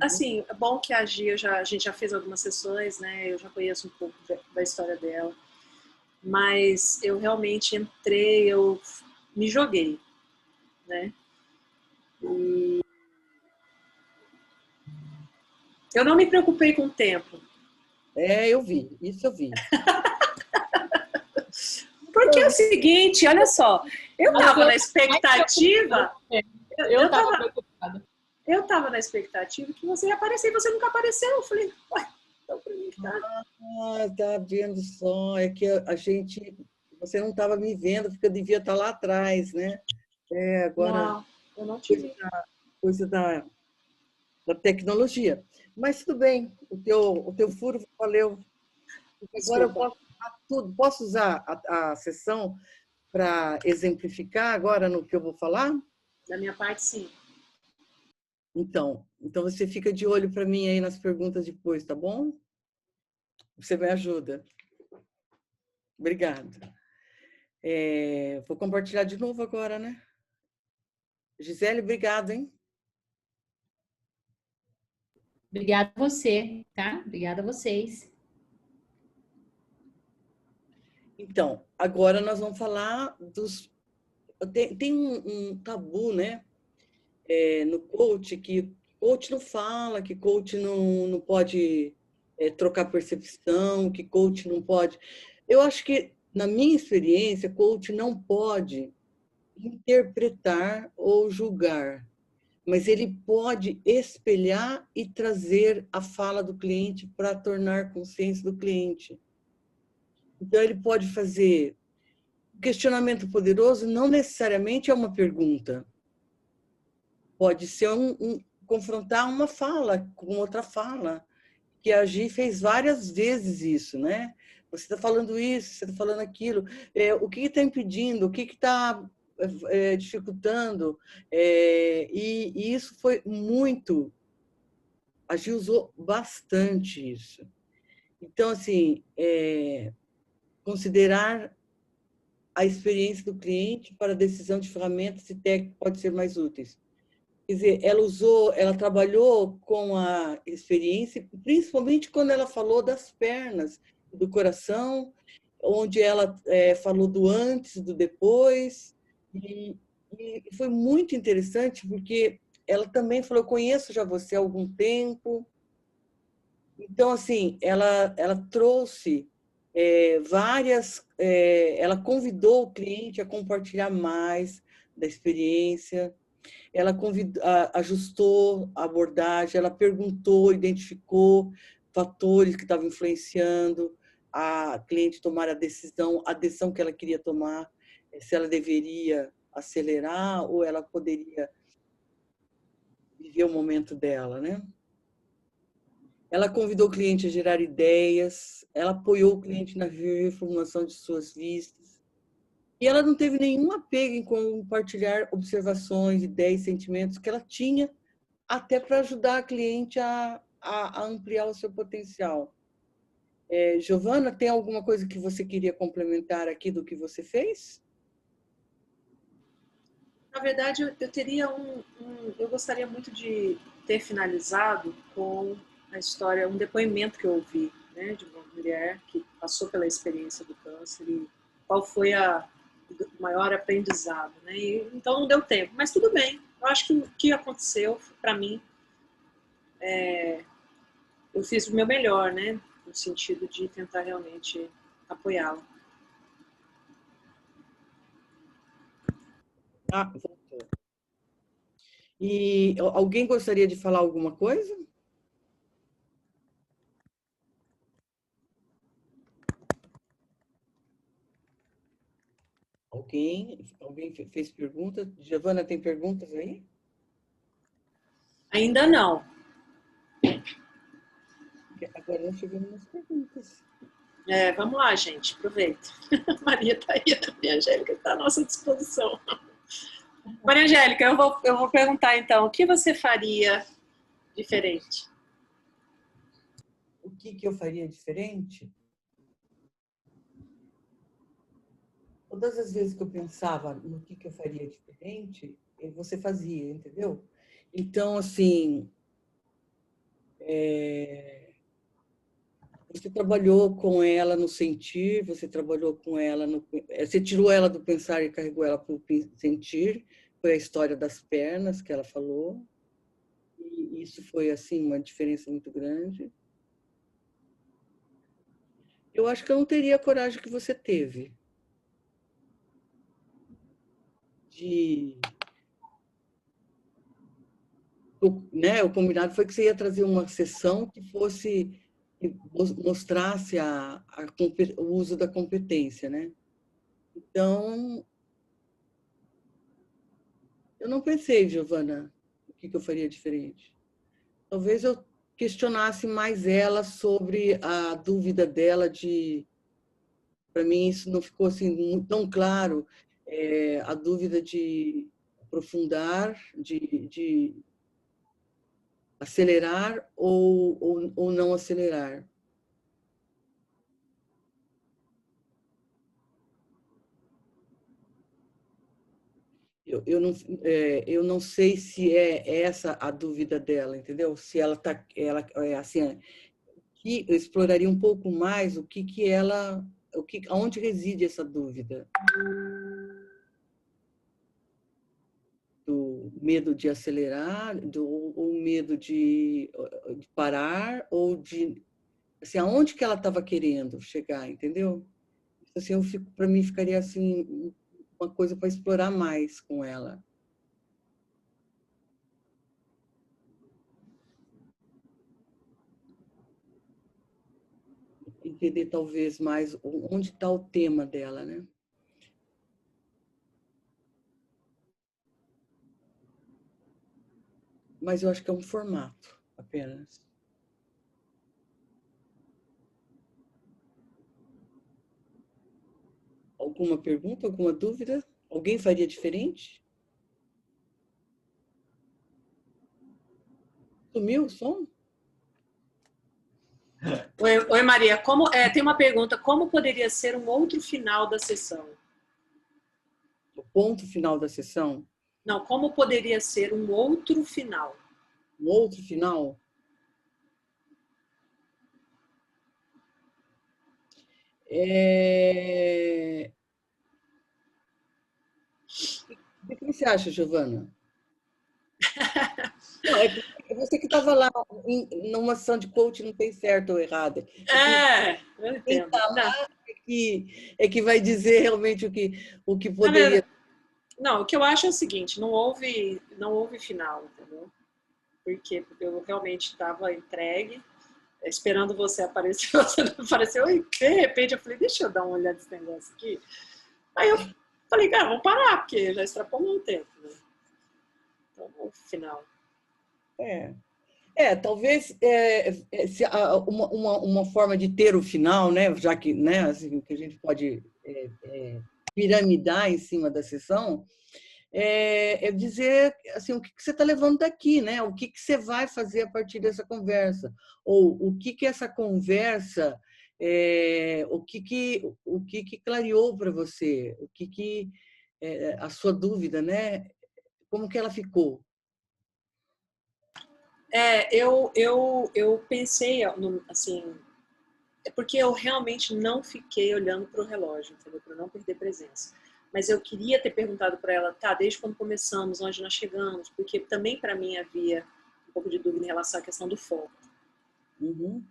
Assim, é bom que a gente já fez algumas sessões, né? Eu já conheço um pouco da história dela. Mas eu realmente entrei, eu me joguei, né? E eu não me preocupei com o tempo. Eu vi, isso eu vi. Porque é o seguinte, olha só, eu estava na expectativa. Eu estava na expectativa que você ia aparecer e você nunca apareceu. Eu falei, ué, então para mim tá. Tá vendo só, é que a gente você não estava me vendo, porque eu devia estar lá atrás, né? Agora, Não, eu não te vi. coisa da tecnologia. Mas tudo bem, o teu furo valeu. Agora eu Desculpa. posso usar a sessão para exemplificar agora no que eu vou falar? Da minha parte, sim. Então você fica de olho para mim aí nas perguntas depois, tá bom? Você me ajuda. Obrigada. Vou compartilhar de novo agora, né? Gisele, obrigada, hein? Obrigada a você, tá? Obrigada a vocês. Então, agora nós vamos falar dos... Tem um tabu, né? No coach, que coach não fala, que coach não pode trocar percepção, que coach não pode... Eu acho que, na minha experiência, coach não pode interpretar ou julgar, mas ele pode espelhar e trazer a fala do cliente para tornar consciência do cliente. Então, ele pode fazer questionamento poderoso, não necessariamente é uma pergunta. Pode ser confrontar uma fala com outra fala, que a Gi fez várias vezes isso, né? Você está falando isso, você está falando aquilo. O que está impedindo? O que está dificultando? E isso foi muito... A Gi usou bastante isso. Então, assim, considerar a experiência do cliente para a decisão de ferramentas e técnicas pode ser mais úteis. Quer dizer, ela trabalhou com a experiência, principalmente quando ela falou das pernas, do coração, onde ela falou do antes, do depois, e foi muito interessante, porque ela também falou, eu conheço já você há algum tempo. Então, assim, ela trouxe ela convidou o cliente a compartilhar mais da experiência, ela ajustou a abordagem, ela perguntou, identificou fatores que estavam influenciando a cliente tomar a decisão que ela queria tomar, se ela deveria acelerar ou ela poderia viver o momento dela, né? Ela convidou o cliente a gerar ideias, ela apoiou o cliente na reformulação de suas vistas. E ela não teve nenhum apego em compartilhar observações, ideias, sentimentos que ela tinha, até para ajudar a cliente a ampliar o seu potencial. Giovana, tem alguma coisa que você queria complementar aqui do que você fez? Na verdade, eu teria eu gostaria muito de ter finalizado com a história, um depoimento que eu ouvi, né, de uma mulher que passou pela experiência do câncer e qual foi o maior aprendizado, né? Então não deu tempo, mas tudo bem. Eu acho que o que aconteceu para mim, eu fiz o meu melhor, né, no sentido de tentar realmente apoiá-la. Voltou. E alguém gostaria de falar alguma coisa? Alguém fez pergunta? Giovana, tem perguntas aí? Ainda não. Agora nós chegamos nas perguntas. Vamos lá, gente, aproveita. Maria está aí, a Maria Angélica está à nossa disposição. Maria Angélica, eu vou perguntar então, o que você faria diferente? O que eu faria diferente? Todas as vezes que eu pensava no que eu faria diferente, você fazia, entendeu? Então, assim, você trabalhou com ela no sentir, você trabalhou com ela você tirou ela do pensar e carregou ela para o sentir. Foi a história das pernas que ela falou. E isso foi, assim, uma diferença muito grande. Eu acho que eu não teria a coragem que você teve. O combinado foi que você ia trazer uma sessão que fosse... que mostrasse o uso da competência, né? Então, eu não pensei, Giovana, o que eu faria diferente. Talvez eu questionasse mais ela sobre a dúvida dela de... Para mim, isso não ficou assim tão claro, a dúvida de aprofundar, de acelerar ou não acelerar. Eu não sei se é essa a dúvida dela, entendeu? Se ela está, assim, que eu exploraria um pouco mais o que ela, aonde reside essa dúvida do medo de acelerar, ou medo de parar, ou de, assim, aonde que ela estava querendo chegar, entendeu? Assim, para mim ficaria assim uma coisa para explorar mais com ela. Entender talvez mais onde está o tema dela, né? Mas eu acho que é um formato apenas. Alguma pergunta, alguma dúvida? Alguém faria diferente? Sumiu o som? Oi, Maria. Tem uma pergunta. Como poderia ser um outro final da sessão? O ponto final da sessão? Não, como poderia ser um outro final? Um outro final? O que você acha, Giovana? Não, é você que estava lá numa sessão de coaching, não tem certo ou errado. Eu entendo. Quem está lá é que vai dizer realmente o que poderia. Não, o que eu acho é o seguinte, não houve final, entendeu? Porque eu realmente estava entregue, esperando você aparecer, você não apareceu, e de repente eu falei, deixa eu dar uma olhada nesse negócio aqui. Aí eu falei, cara, vamos parar, porque já extrapolou o tempo, né? Então, o final. Talvez uma forma de ter o final, né, já que, né, assim, que a gente pode piramidar em cima da sessão, é dizer assim, o que você está levando daqui, né? O que você vai fazer a partir dessa conversa, ou o que essa conversa, o que clareou para você, a sua dúvida, né? Como que ela ficou? Eu pensei, assim, é porque eu realmente não fiquei olhando para o relógio, entendeu? Para não perder presença. Mas eu queria ter perguntado para ela, tá, desde quando começamos, onde nós chegamos, porque também para mim havia um pouco de dúvida em relação à questão do foco. Uhum.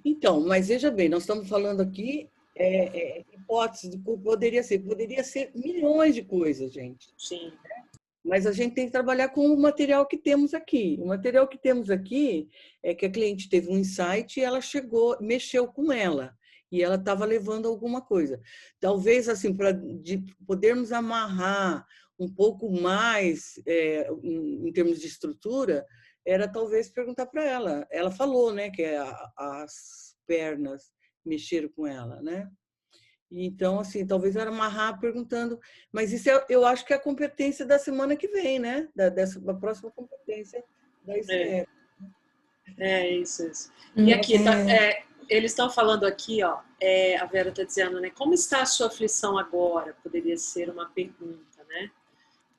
Então, mas veja bem, nós estamos falando aqui hipóteses de poderia ser milhões de coisas, gente. Sim. Mas a gente tem que trabalhar com o material que temos aqui. O material que temos aqui é que a cliente teve um insight e ela chegou, mexeu com ela, e ela estava levando alguma coisa. Talvez, assim, para podermos amarrar um pouco mais em termos de estrutura, era talvez perguntar para ela. Ela falou, né, que as pernas mexeram com ela, né? Então, assim, talvez era amarrar perguntando, mas isso eu acho que é a competência da semana que vem, né? Da próxima competência da ICF. Isso. E aqui, eles estão falando aqui, ó, a Vera está dizendo, né? Como está a sua aflição agora? Poderia ser uma pergunta, né?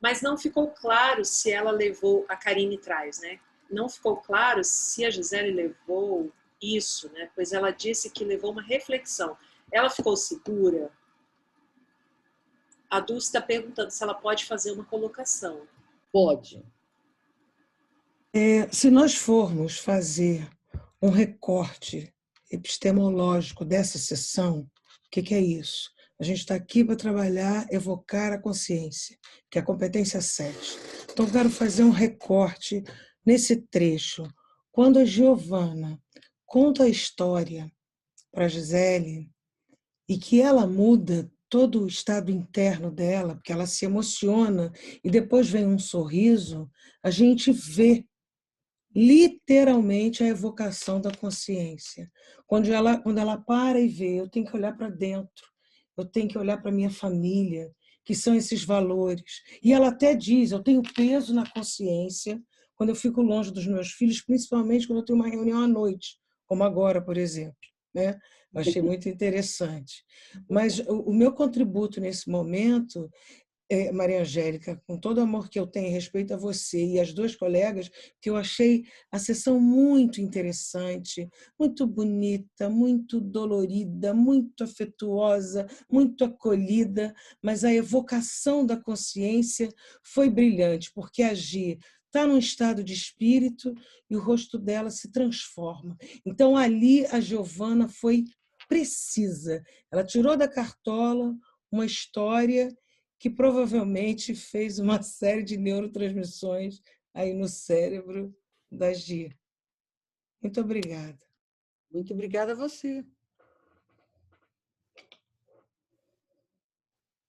Mas não ficou claro se ela levou, a Karine traz, né? Não ficou claro se a Gisele levou isso, né? Pois ela disse que levou uma reflexão. Ela ficou segura? A Dulce está perguntando se ela pode fazer uma colocação. Pode. Se nós formos fazer um recorte epistemológico dessa sessão, o que é isso? A gente está aqui para trabalhar, evocar a consciência, que é a competência 7. Então, eu quero fazer um recorte nesse trecho. Quando a Giovana conta a história para a Gisele, e que ela muda todo o estado interno dela, porque ela se emociona e depois vem um sorriso, a gente vê literalmente a evocação da consciência. Quando ela para e vê, eu tenho que olhar para dentro, eu tenho que olhar para minha família, que são esses valores. E ela até diz, eu tenho peso na consciência quando eu fico longe dos meus filhos, principalmente quando eu tenho uma reunião à noite, como agora, por exemplo, né? Eu achei muito interessante. Mas o meu contributo nesse momento, Maria Angélica, com todo o amor que eu tenho em respeito a você e as duas colegas, que eu achei a sessão muito interessante, muito bonita, muito dolorida, muito afetuosa, muito acolhida, mas a evocação da consciência foi brilhante, porque a Gi está num estado de espírito e o rosto dela se transforma. Então, ali, a Giovana foi precisa. Ela tirou da cartola uma história que provavelmente fez uma série de neurotransmissões aí no cérebro da Gi. Muito obrigada. Muito obrigada a você. O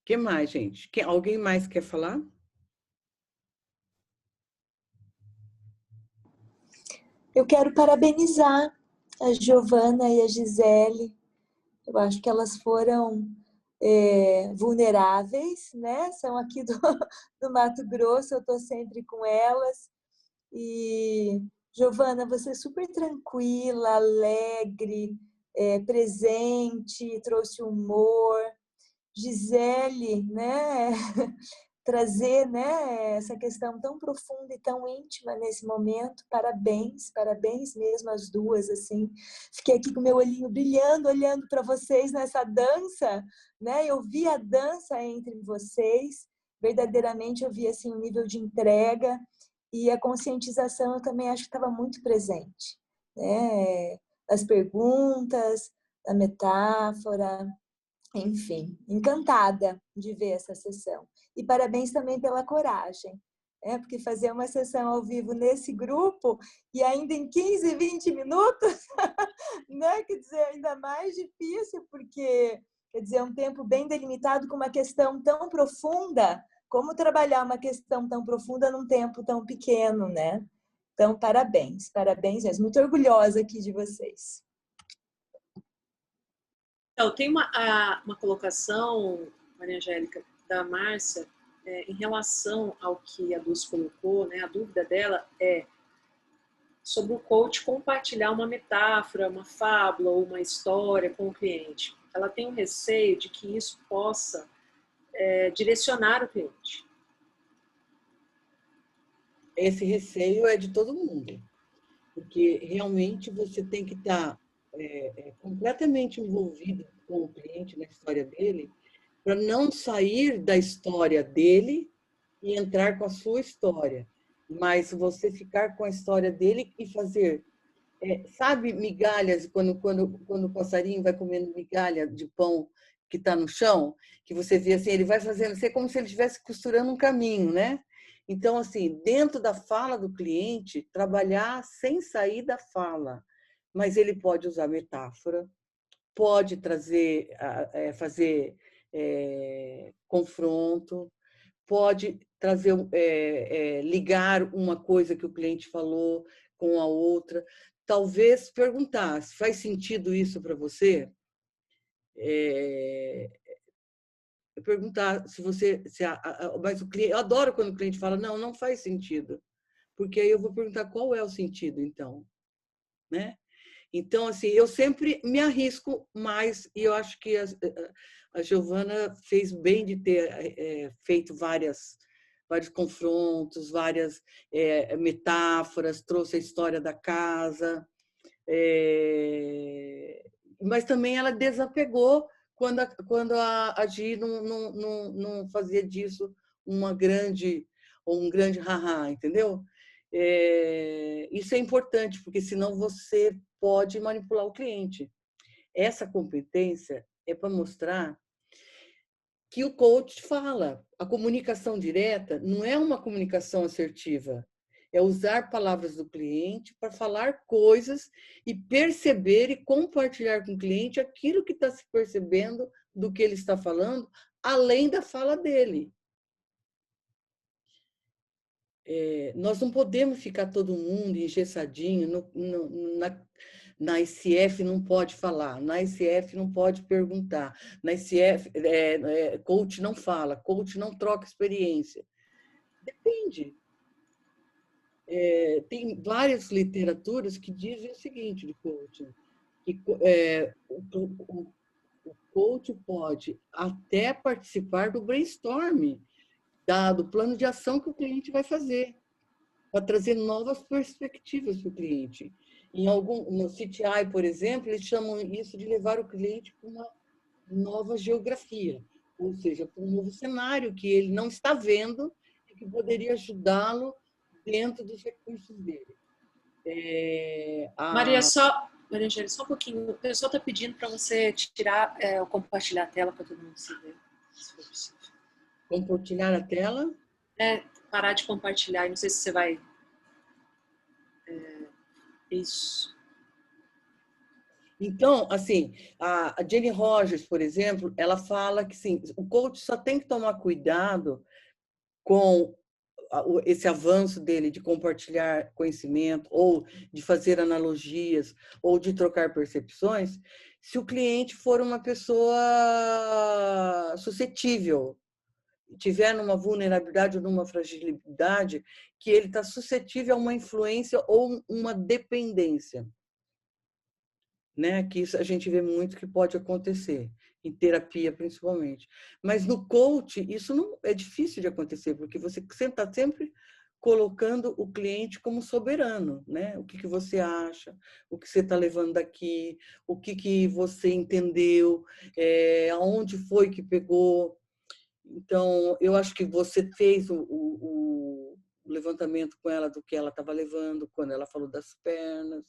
que mais, gente? Alguém mais quer falar? Eu quero parabenizar a Giovana e a Gisele. Eu acho que elas foram vulneráveis, né? São aqui do Mato Grosso, eu estou sempre com elas. E, Giovana, você é super tranquila, alegre, presente, trouxe humor. Gisele, né? Trazer, né, essa questão tão profunda e tão íntima nesse momento. Parabéns, parabéns mesmo às duas, assim. Fiquei aqui com meu olhinho brilhando, olhando para vocês nessa dança, né? Eu vi a dança entre vocês, verdadeiramente eu vi assim um nível de entrega e a conscientização eu também acho que estava muito presente, né? As perguntas, a metáfora, enfim, encantada de ver essa sessão. E parabéns também pela coragem, né? Porque fazer uma sessão ao vivo nesse grupo e ainda em 15, 20 minutos, né? Quer dizer, ainda mais difícil, porque quer dizer, é um tempo bem delimitado com uma questão tão profunda. Como trabalhar uma questão tão profunda num tempo tão pequeno, né? Então, parabéns, parabéns mesmo. Muito orgulhosa aqui de vocês. Então, tem uma colocação, Maria Angélica, da Márcia, em relação ao que a Dulce colocou, né? A dúvida dela é sobre o coach compartilhar uma metáfora, uma fábula ou uma história com o cliente. Ela tem um receio de que isso possa direcionar o cliente. Esse receio é de todo mundo, porque realmente você tem que estar completamente envolvido com o cliente na história dele, para não sair da história dele e entrar com a sua história, mas você ficar com a história dele e fazer, sabe, migalhas, quando o passarinho vai comendo migalha de pão que está no chão, que você vê assim, ele vai fazendo, assim, é como se ele estivesse costurando um caminho, né? Então, assim, dentro da fala do cliente, trabalhar sem sair da fala, mas ele pode usar metáfora, pode trazer, fazer confronto, pode trazer, ligar uma coisa que o cliente falou com a outra, talvez perguntar, faz sentido isso para você? Perguntar se você, mas o cliente, eu adoro quando o cliente fala não faz sentido, porque aí eu vou perguntar qual é o sentido, então, né? Então, assim, eu sempre me arrisco mais e eu acho que a Giovana fez bem de ter feito vários confrontos, várias metáforas, trouxe a história da casa, mas também ela desapegou quando a Gi não fazia disso um grande haha, entendeu? Isso é importante, porque senão você pode manipular o cliente. Essa competência é para mostrar que o coach fala. A comunicação direta não é uma comunicação assertiva, É usar palavras do cliente para falar coisas e perceber e compartilhar com o cliente aquilo que está se percebendo do que ele está falando, além da fala dele. Nós não podemos ficar todo mundo engessadinho, na ICF não pode falar, na ICF não pode perguntar, na ICF coach não fala, coach não troca experiência. Depende. Tem várias literaturas que dizem o seguinte de coaching, que o coach pode até participar do brainstorming, do plano de ação que o cliente vai fazer, para trazer novas perspectivas para o cliente. No CTI, por exemplo, eles chamam isso de levar o cliente para uma nova geografia, ou seja, para um novo cenário que ele não está vendo e que poderia ajudá-lo dentro dos recursos dele. Maria, Angélica, só um pouquinho. O pessoal está pedindo para você tirar ou compartilhar a tela para todo mundo se ver, se for possível. Compartilhar a tela? Parar de compartilhar. Não sei se você vai... Isso. Então, assim, a Jenny Rogers, por exemplo, ela fala que sim, o coach só tem que tomar cuidado com esse avanço dele de compartilhar conhecimento, ou de fazer analogias, ou de trocar percepções, se o cliente for uma pessoa suscetível, tiver numa vulnerabilidade ou numa fragilidade, que ele está suscetível a uma influência ou uma dependência. Né? Que isso a gente vê muito que pode acontecer, em terapia principalmente. Mas no coach, isso não é difícil de acontecer, porque você está sempre colocando o cliente como soberano, né? O que você acha, o que você está levando daqui, o que você entendeu, aonde foi que pegou. Então, eu acho que você fez o levantamento com ela do que ela estava levando, quando ela falou das pernas.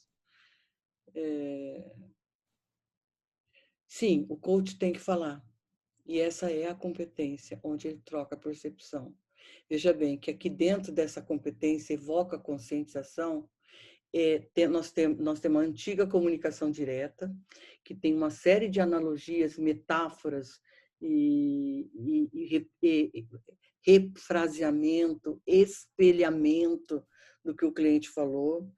Sim, o coach tem que falar. E essa é a competência, onde ele troca a percepção. Veja bem que aqui dentro dessa competência evoca a conscientização, nós temos uma antiga comunicação direta, que tem uma série de analogias, metáforas e refraseamento, espelhamento do que o cliente falou.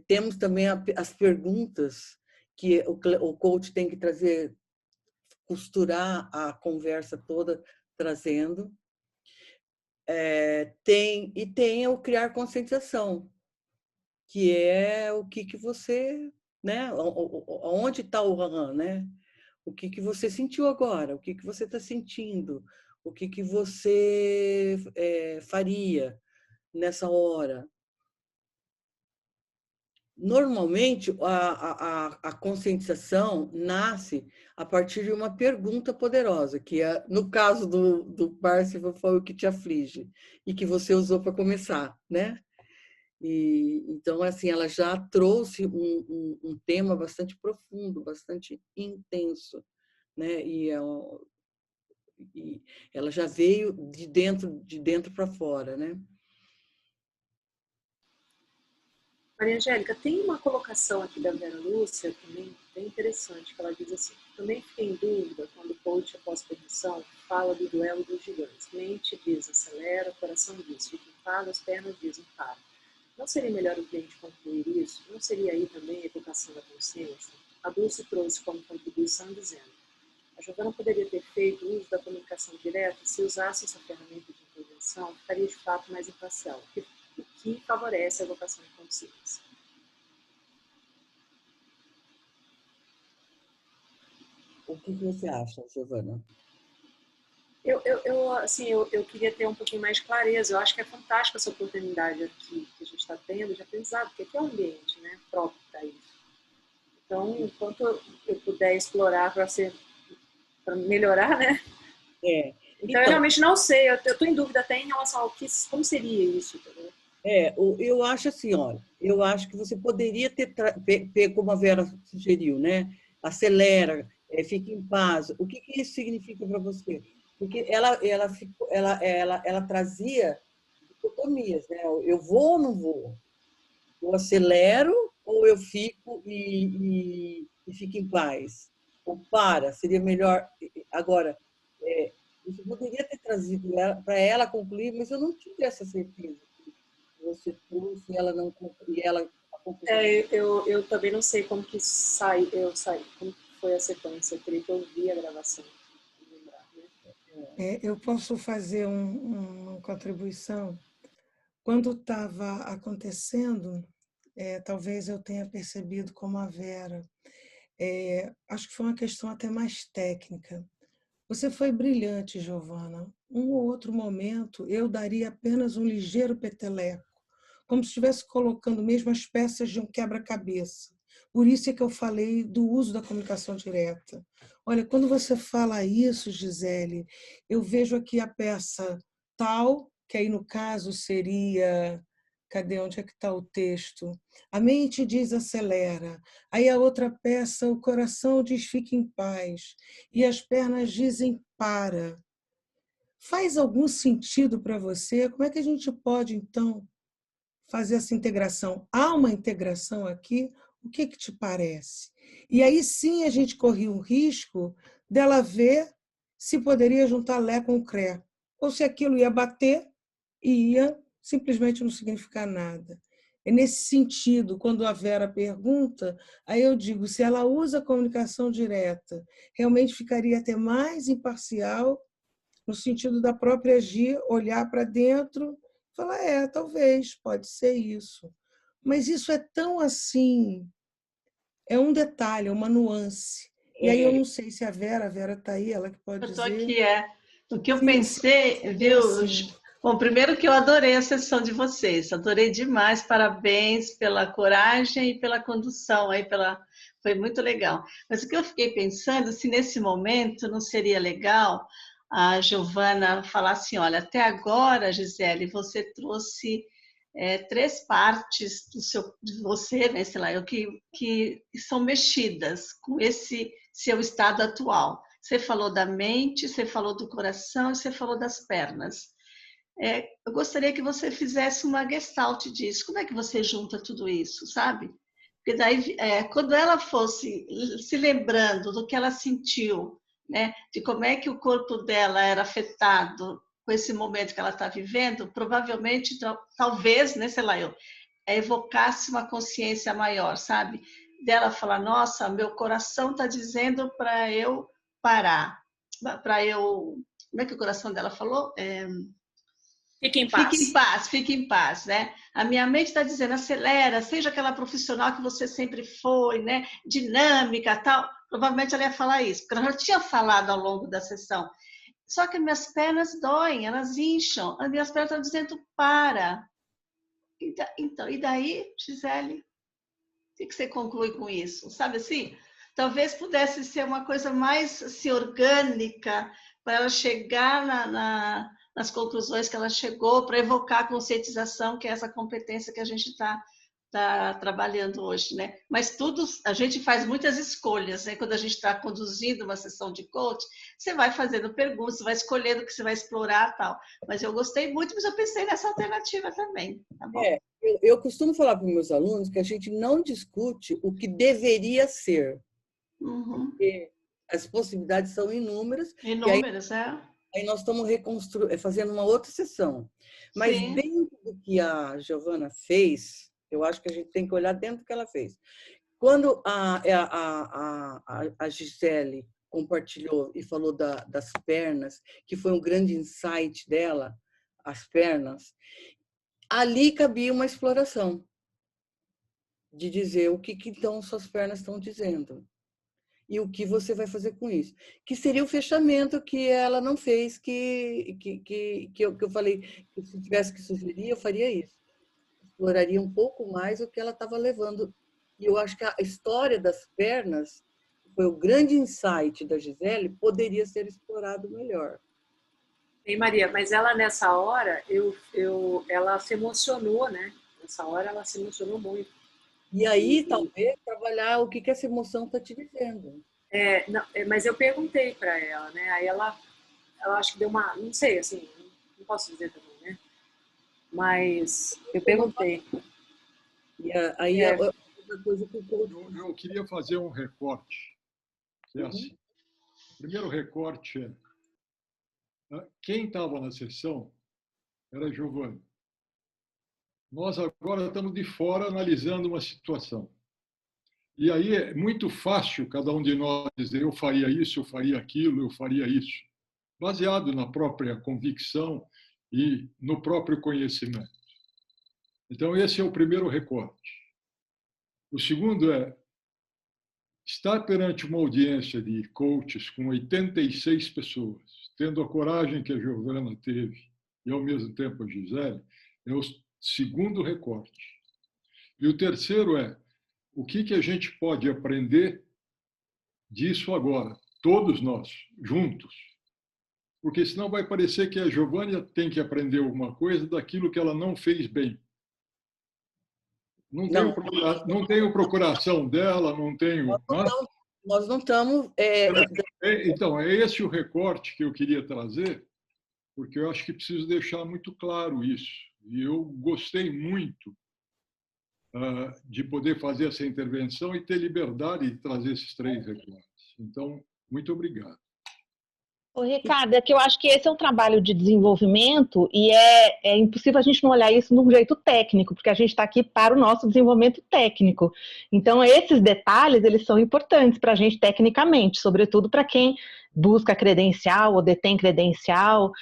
Temos também as perguntas que o coach tem que trazer, costurar a conversa toda, trazendo. Tem o criar conscientização, que é o que você, né? Onde está o RAM, né? O que você sentiu agora? O que você está sentindo? O que você faria nessa hora? Normalmente, a conscientização nasce a partir de uma pergunta poderosa, que no caso do Parsifal foi o que te aflige, e que você usou para começar, né? Então, assim, ela já trouxe um tema bastante profundo, bastante intenso, né? E ela já veio de dentro para fora, né? Maria Angélica, tem uma colocação aqui da Vera Lúcia, também bem interessante, que ela diz assim: também fiquei em dúvida quando o coach, após permissão, fala do duelo dos gigantes. Mente diz acelera, coração diz fica em paz, as pernas dizem para. Não seria melhor o cliente concluir isso? Não seria aí também a educação da consciência? A Dulce trouxe como contribuição dizendo: a Giovana poderia ter feito uso da comunicação direta se usasse essa ferramenta de intervenção, ficaria de fato mais imparcial, o que favorece a educação de consciência. O que você acha, Giovana? Eu queria ter um pouquinho mais de clareza. Eu acho que é fantástica essa oportunidade aqui que a gente está tendo de aprendizado, porque aqui é um ambiente, né, próprio para isso. Então, enquanto eu puder explorar para melhorar, né? Então, eu realmente não sei. Eu estou em dúvida até em relação ao como seria isso, entendeu? Eu acho assim, olha, eu acho que você poderia ter, como a Vera sugeriu, né? Acelera, fique em paz. O que isso significa para você? Porque ela trazia dicotomias, né? Eu vou ou não vou? Eu acelero ou eu fico e fico em paz? Ou para? Seria melhor... Agora, você poderia ter trazido para ela concluir, mas eu não tive essa certeza. Você trouxe e ela não concluiu. Eu também não sei como que eu saí, como que foi a sequência. Eu teria que ouvir a gravação. Lembrar, né? Eu posso fazer uma contribuição? Quando estava acontecendo, talvez eu tenha percebido como a Vera. Acho que foi uma questão até mais técnica. Você foi brilhante, Giovana. Um ou outro momento, eu daria apenas um ligeiro peteleco, como se estivesse colocando mesmo as peças de um quebra-cabeça. Por isso é que eu falei do uso da comunicação direta. Olha, quando você fala isso, Gisele, eu vejo aqui a peça tal, que aí no caso seria... Cadê? Onde é que está o texto? A mente diz acelera. Aí a outra peça, o coração diz fica em paz. E as pernas dizem para. Faz algum sentido para você? Como é que a gente pode, então, fazer essa integração? Há uma integração aqui? O que te parece? E aí sim a gente corria o risco dela ver se poderia juntar Lé com Cré, ou se aquilo ia bater e ia simplesmente não significar nada. É nesse sentido, quando a Vera pergunta, aí eu digo, se ela usa a comunicação direta, realmente ficaria até mais imparcial, no sentido da própria Gi olhar para dentro e falar, talvez, pode ser isso. Mas isso é tão assim, é um detalhe, é uma nuance. E aí eu não sei se a Vera está aí, ela que pode Eu estou dizer. aqui, O que eu Se pensei, viu? assim. Bom, primeiro que eu adorei a sessão de vocês, adorei demais, parabéns pela coragem e pela condução, foi muito legal. Mas o que eu fiquei pensando, se nesse momento não seria legal a Giovana falar assim, olha, até agora, Gisele, você trouxe 3 partes de você, né, sei lá, que são mexidas com esse seu estado atual. Você falou da mente, você falou do coração e você falou das pernas. Eu gostaria que você fizesse uma gestalt disso. Como é que você junta tudo isso, sabe? Porque daí, quando ela fosse se lembrando do que ela sentiu, né, de como é que o corpo dela era afetado com esse momento que ela está vivendo, provavelmente, talvez, né, sei lá, evocasse uma consciência maior, sabe? Dela falar, nossa, meu coração está dizendo para eu parar, para eu... Como é que o coração dela falou? Fique em paz. Fique em paz, né? A minha mente está dizendo, acelera, seja aquela profissional que você sempre foi, né? Dinâmica, tal. Provavelmente ela ia falar isso, porque ela já tinha falado ao longo da sessão. Só que minhas pernas doem, elas incham, as minhas pernas estão dizendo para. Então, e daí, Gisele? O que você conclui com isso? Sabe assim? Talvez pudesse ser uma coisa mais assim, orgânica para ela chegar nas conclusões que ela chegou, para evocar a conscientização, que é essa competência que a gente está trabalhando hoje, né? Mas a gente faz muitas escolhas, né? Quando a gente está conduzindo uma sessão de coach, você vai fazendo perguntas, você vai escolhendo o que você vai explorar, tal. Mas eu gostei muito, mas eu pensei nessa alternativa também, tá bom? Eu costumo falar para os meus alunos que a gente não discute o que deveria ser. Uhum. Porque as possibilidades são inúmeras. Inúmeras, Aí nós estamos fazendo uma outra sessão. Mas Sim. dentro do que a Giovana fez, eu acho que a gente tem que olhar dentro do que ela fez. Quando a Gisele compartilhou e falou das pernas, que foi um grande insight dela, as pernas, ali cabia uma exploração de dizer o que então suas pernas estão dizendo e o que você vai fazer com isso, que seria o fechamento que ela não fez, que eu falei que se tivesse que sugerir eu faria isso, exploraria um pouco mais o que ela estava levando, e eu acho que a história das pernas foi o grande insight da Gisele, poderia ser explorado melhor. Ei, Maria, mas ela nessa hora, ela se emocionou, né? Nessa hora ela se emocionou muito. E aí, talvez, trabalhar o que essa emoção está te dizendo. Mas eu perguntei para ela, né? Aí ela acho que deu uma... Não sei, assim, não posso dizer também, né? Mas eu perguntei. E aí, outra coisa que eu queria fazer um recorte. Que é assim. O primeiro recorte é quem estava na sessão era a Giovana. Nós agora estamos de fora analisando uma situação. E aí é muito fácil cada um de nós dizer eu faria isso, eu faria aquilo, eu faria isso, baseado na própria convicção e no próprio conhecimento. Então, esse é o primeiro recorte. O segundo é estar perante uma audiência de coaches com 86 pessoas, tendo a coragem que a Giovana teve e, ao mesmo tempo, a Gisele, é o segundo recorte. E o terceiro é o que a gente pode aprender disso agora, todos nós, juntos. Porque senão vai parecer que a Giovana tem que aprender alguma coisa daquilo que ela não fez bem. Não tenho procuração dela, não tenho... Nós não estamos... Então, é esse o recorte que eu queria trazer, porque eu acho que preciso deixar muito claro isso. E eu gostei muito de poder fazer essa intervenção e ter liberdade de trazer esses 3 recortes. Então, muito obrigado. Ô, Ricardo, é que eu acho que esse é um trabalho de desenvolvimento e é impossível a gente não olhar isso de um jeito técnico, porque a gente está aqui para o nosso desenvolvimento técnico. Então, esses detalhes, eles são importantes para a gente tecnicamente, sobretudo para quem busca credencial ou detém credencial.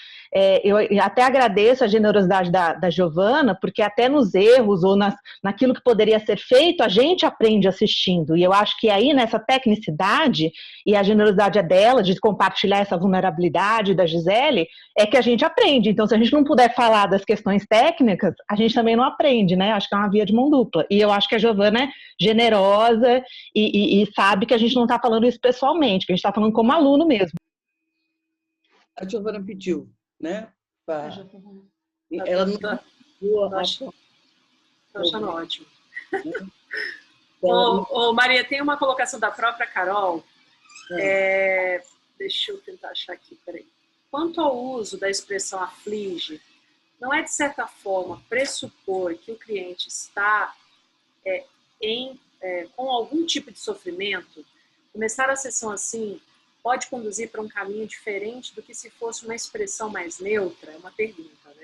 Eu até agradeço a generosidade da Giovana, porque até nos erros ou naquilo que poderia ser feito, a gente aprende assistindo. E eu acho que aí, nessa tecnicidade, e a generosidade é dela, de compartilhar essa vulnerabilidade da Gisele, é que a gente aprende. Então, se a gente não puder falar das questões técnicas, a gente também não aprende, né? Acho que é uma via de mão dupla. E eu acho que a Giovana é generosa e sabe que a gente não está falando isso pessoalmente, que a gente está falando como aluno mesmo. A Giovana pediu, né? Ela não está achando ótimo. Maria, tem uma colocação da própria Carol. Deixa eu tentar achar aqui, peraí. Quanto ao uso da expressão aflige, não é, de certa forma, pressupor que o cliente está com algum tipo de sofrimento? Começar a sessão assim pode conduzir para um caminho diferente do que se fosse uma expressão mais neutra? É uma pergunta,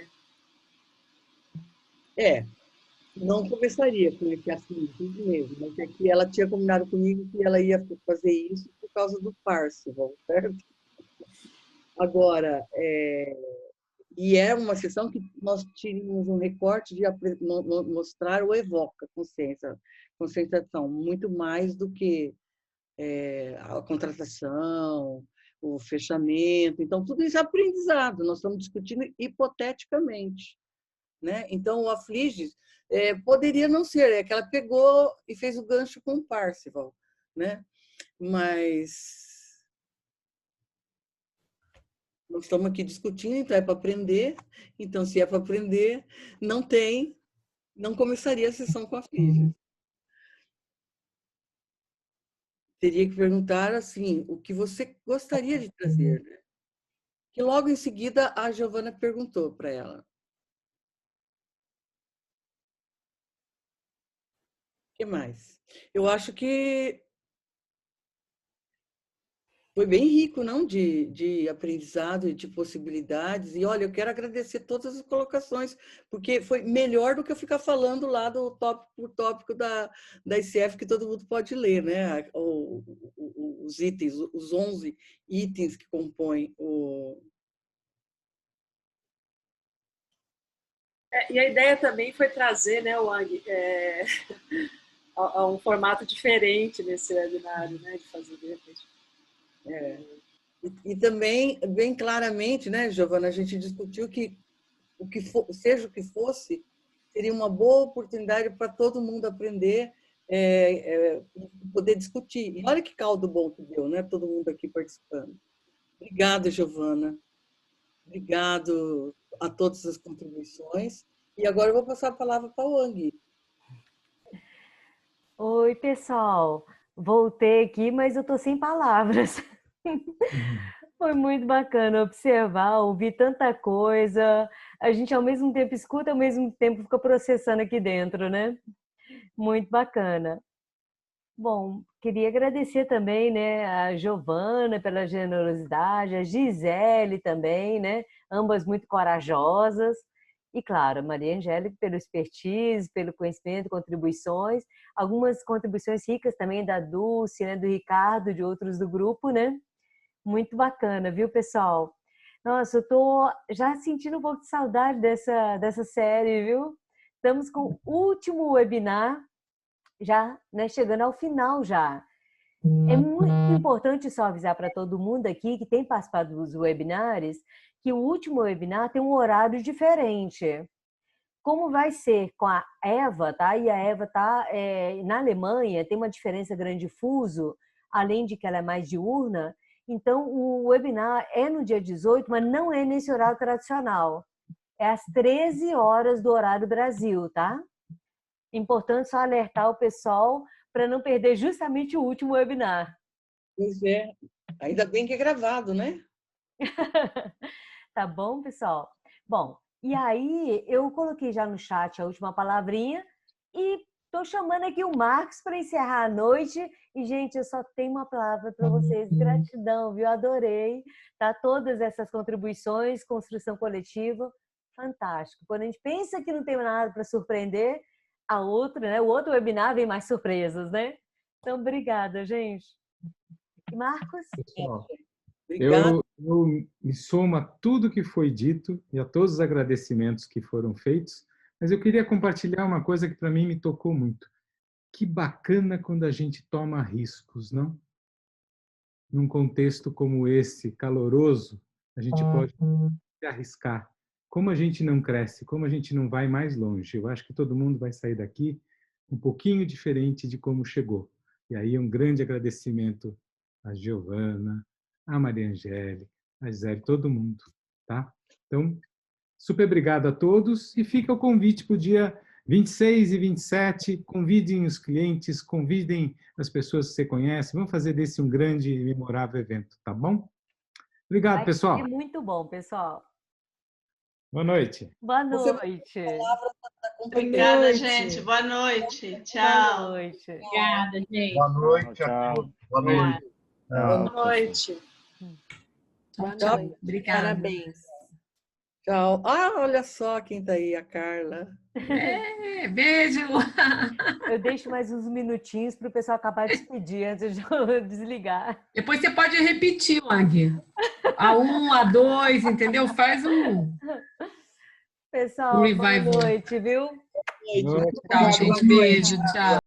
né? Não começaria com esse assunto mesmo, mas é que ela tinha combinado comigo que ela ia fazer isso por causa do Parzival, certo? Agora, e é uma sessão que nós tínhamos um recorte de mostrar o evoca, conscientização, muito mais do que a contratação, o fechamento. Então, tudo isso é aprendizado, nós estamos discutindo hipoteticamente, né? Então, o aflige poderia não ser, é que ela pegou e fez o gancho com o Parzival, né? Mas nós estamos aqui discutindo, então é para aprender. Então, se é para aprender, não começaria a sessão com aflige. Teria que perguntar assim, o que você gostaria de trazer, né? Que logo em seguida a Giovana perguntou para ela. O que mais? Eu acho que foi bem rico, não? De aprendizado e de possibilidades. E, olha, eu quero agradecer todas as colocações, porque foi melhor do que eu ficar falando lá do tópico da ICF, que todo mundo pode ler, né? Os itens, os 11 itens que compõem o... E a ideia também foi trazer, né, Wang, a um formato diferente nesse webinário, né, de fazer de repente. E também, bem claramente, né, Giovana, a gente discutiu que seja o que fosse, seria uma boa oportunidade para todo mundo aprender, poder discutir. E olha que caldo bom que deu, né, todo mundo aqui participando. Obrigada, Giovana. Obrigado a todas as contribuições. E agora eu vou passar a palavra para o Wang. Oi, pessoal. Voltei aqui, mas eu estou sem palavras. Foi muito bacana observar, ouvir tanta coisa. A gente ao mesmo tempo escuta, ao mesmo tempo fica processando aqui dentro, né? Muito bacana. Bom, queria agradecer também, né, a Giovana pela generosidade, a Gisele também, né? Ambas muito corajosas. E, claro, a Maria Angélica pelo expertise, pelo conhecimento, contribuições. Algumas contribuições ricas também da Dulce, né, do Ricardo, de outros do grupo, né? Muito bacana, viu, pessoal? Nossa, eu tô já sentindo um pouco de saudade dessa série, viu? Estamos com o último webinar, já, né, chegando ao final já. É muito importante só avisar para todo mundo aqui que tem participado dos webinars que o último webinar tem um horário diferente. Como vai ser com a Eva, tá? E a Eva tá na Alemanha, tem uma diferença grande de fuso, além de que ela é mais diurna. Então, o webinar é no dia 18, mas não é nesse horário tradicional. É às 13 horas do horário Brasil, tá? Importante só alertar o pessoal para não perder justamente o último webinar. Pois é. Ainda bem que é gravado, né? Tá bom, pessoal? Bom, e aí eu coloquei já no chat a última palavrinha e tô chamando aqui o Marcos para encerrar a noite. E, gente, eu só tenho uma palavra para vocês. Gratidão, viu? Adorei, tá? Todas essas contribuições, construção coletiva, fantástico. Quando a gente pensa que não tem nada para surpreender, a outra, né? O outro webinar vem mais surpresas, né? Então, obrigada, gente. E Marcos? Pessoal, eu me somo a tudo que foi dito e a todos os agradecimentos que foram feitos, mas eu queria compartilhar uma coisa que para mim me tocou muito. Que bacana quando a gente toma riscos, não? Num contexto como esse, caloroso, a gente pode se arriscar. Como a gente não cresce, como a gente não vai mais longe. Eu acho que todo mundo vai sair daqui um pouquinho diferente de como chegou. E aí um grande agradecimento a Giovana, a Maria Angélica, a Gisele, todo mundo, tá? Então, super obrigado a todos e fica o convite para o dia 26 e 27, convidem os clientes, convidem as pessoas que você conhece, vamos fazer desse um grande e memorável evento, tá bom? Obrigado, pessoal. Vai ser muito bom, pessoal. Boa noite. Boa noite. Obrigada, gente. Boa noite. Tchau. Boa noite. Obrigada, gente. Boa noite a todos. Boa noite. Boa noite. Tchau. Obrigada. Parabéns. Tchau. Ah, olha só quem está aí, a Carla. Beijo! Eu deixo mais uns minutinhos para o pessoal acabar de despedir antes de eu desligar. Depois você pode repetir, Lang. A1, A2, entendeu? Faz um... Pessoal, boa noite, viu? Tchau, gente. Beijo, tchau.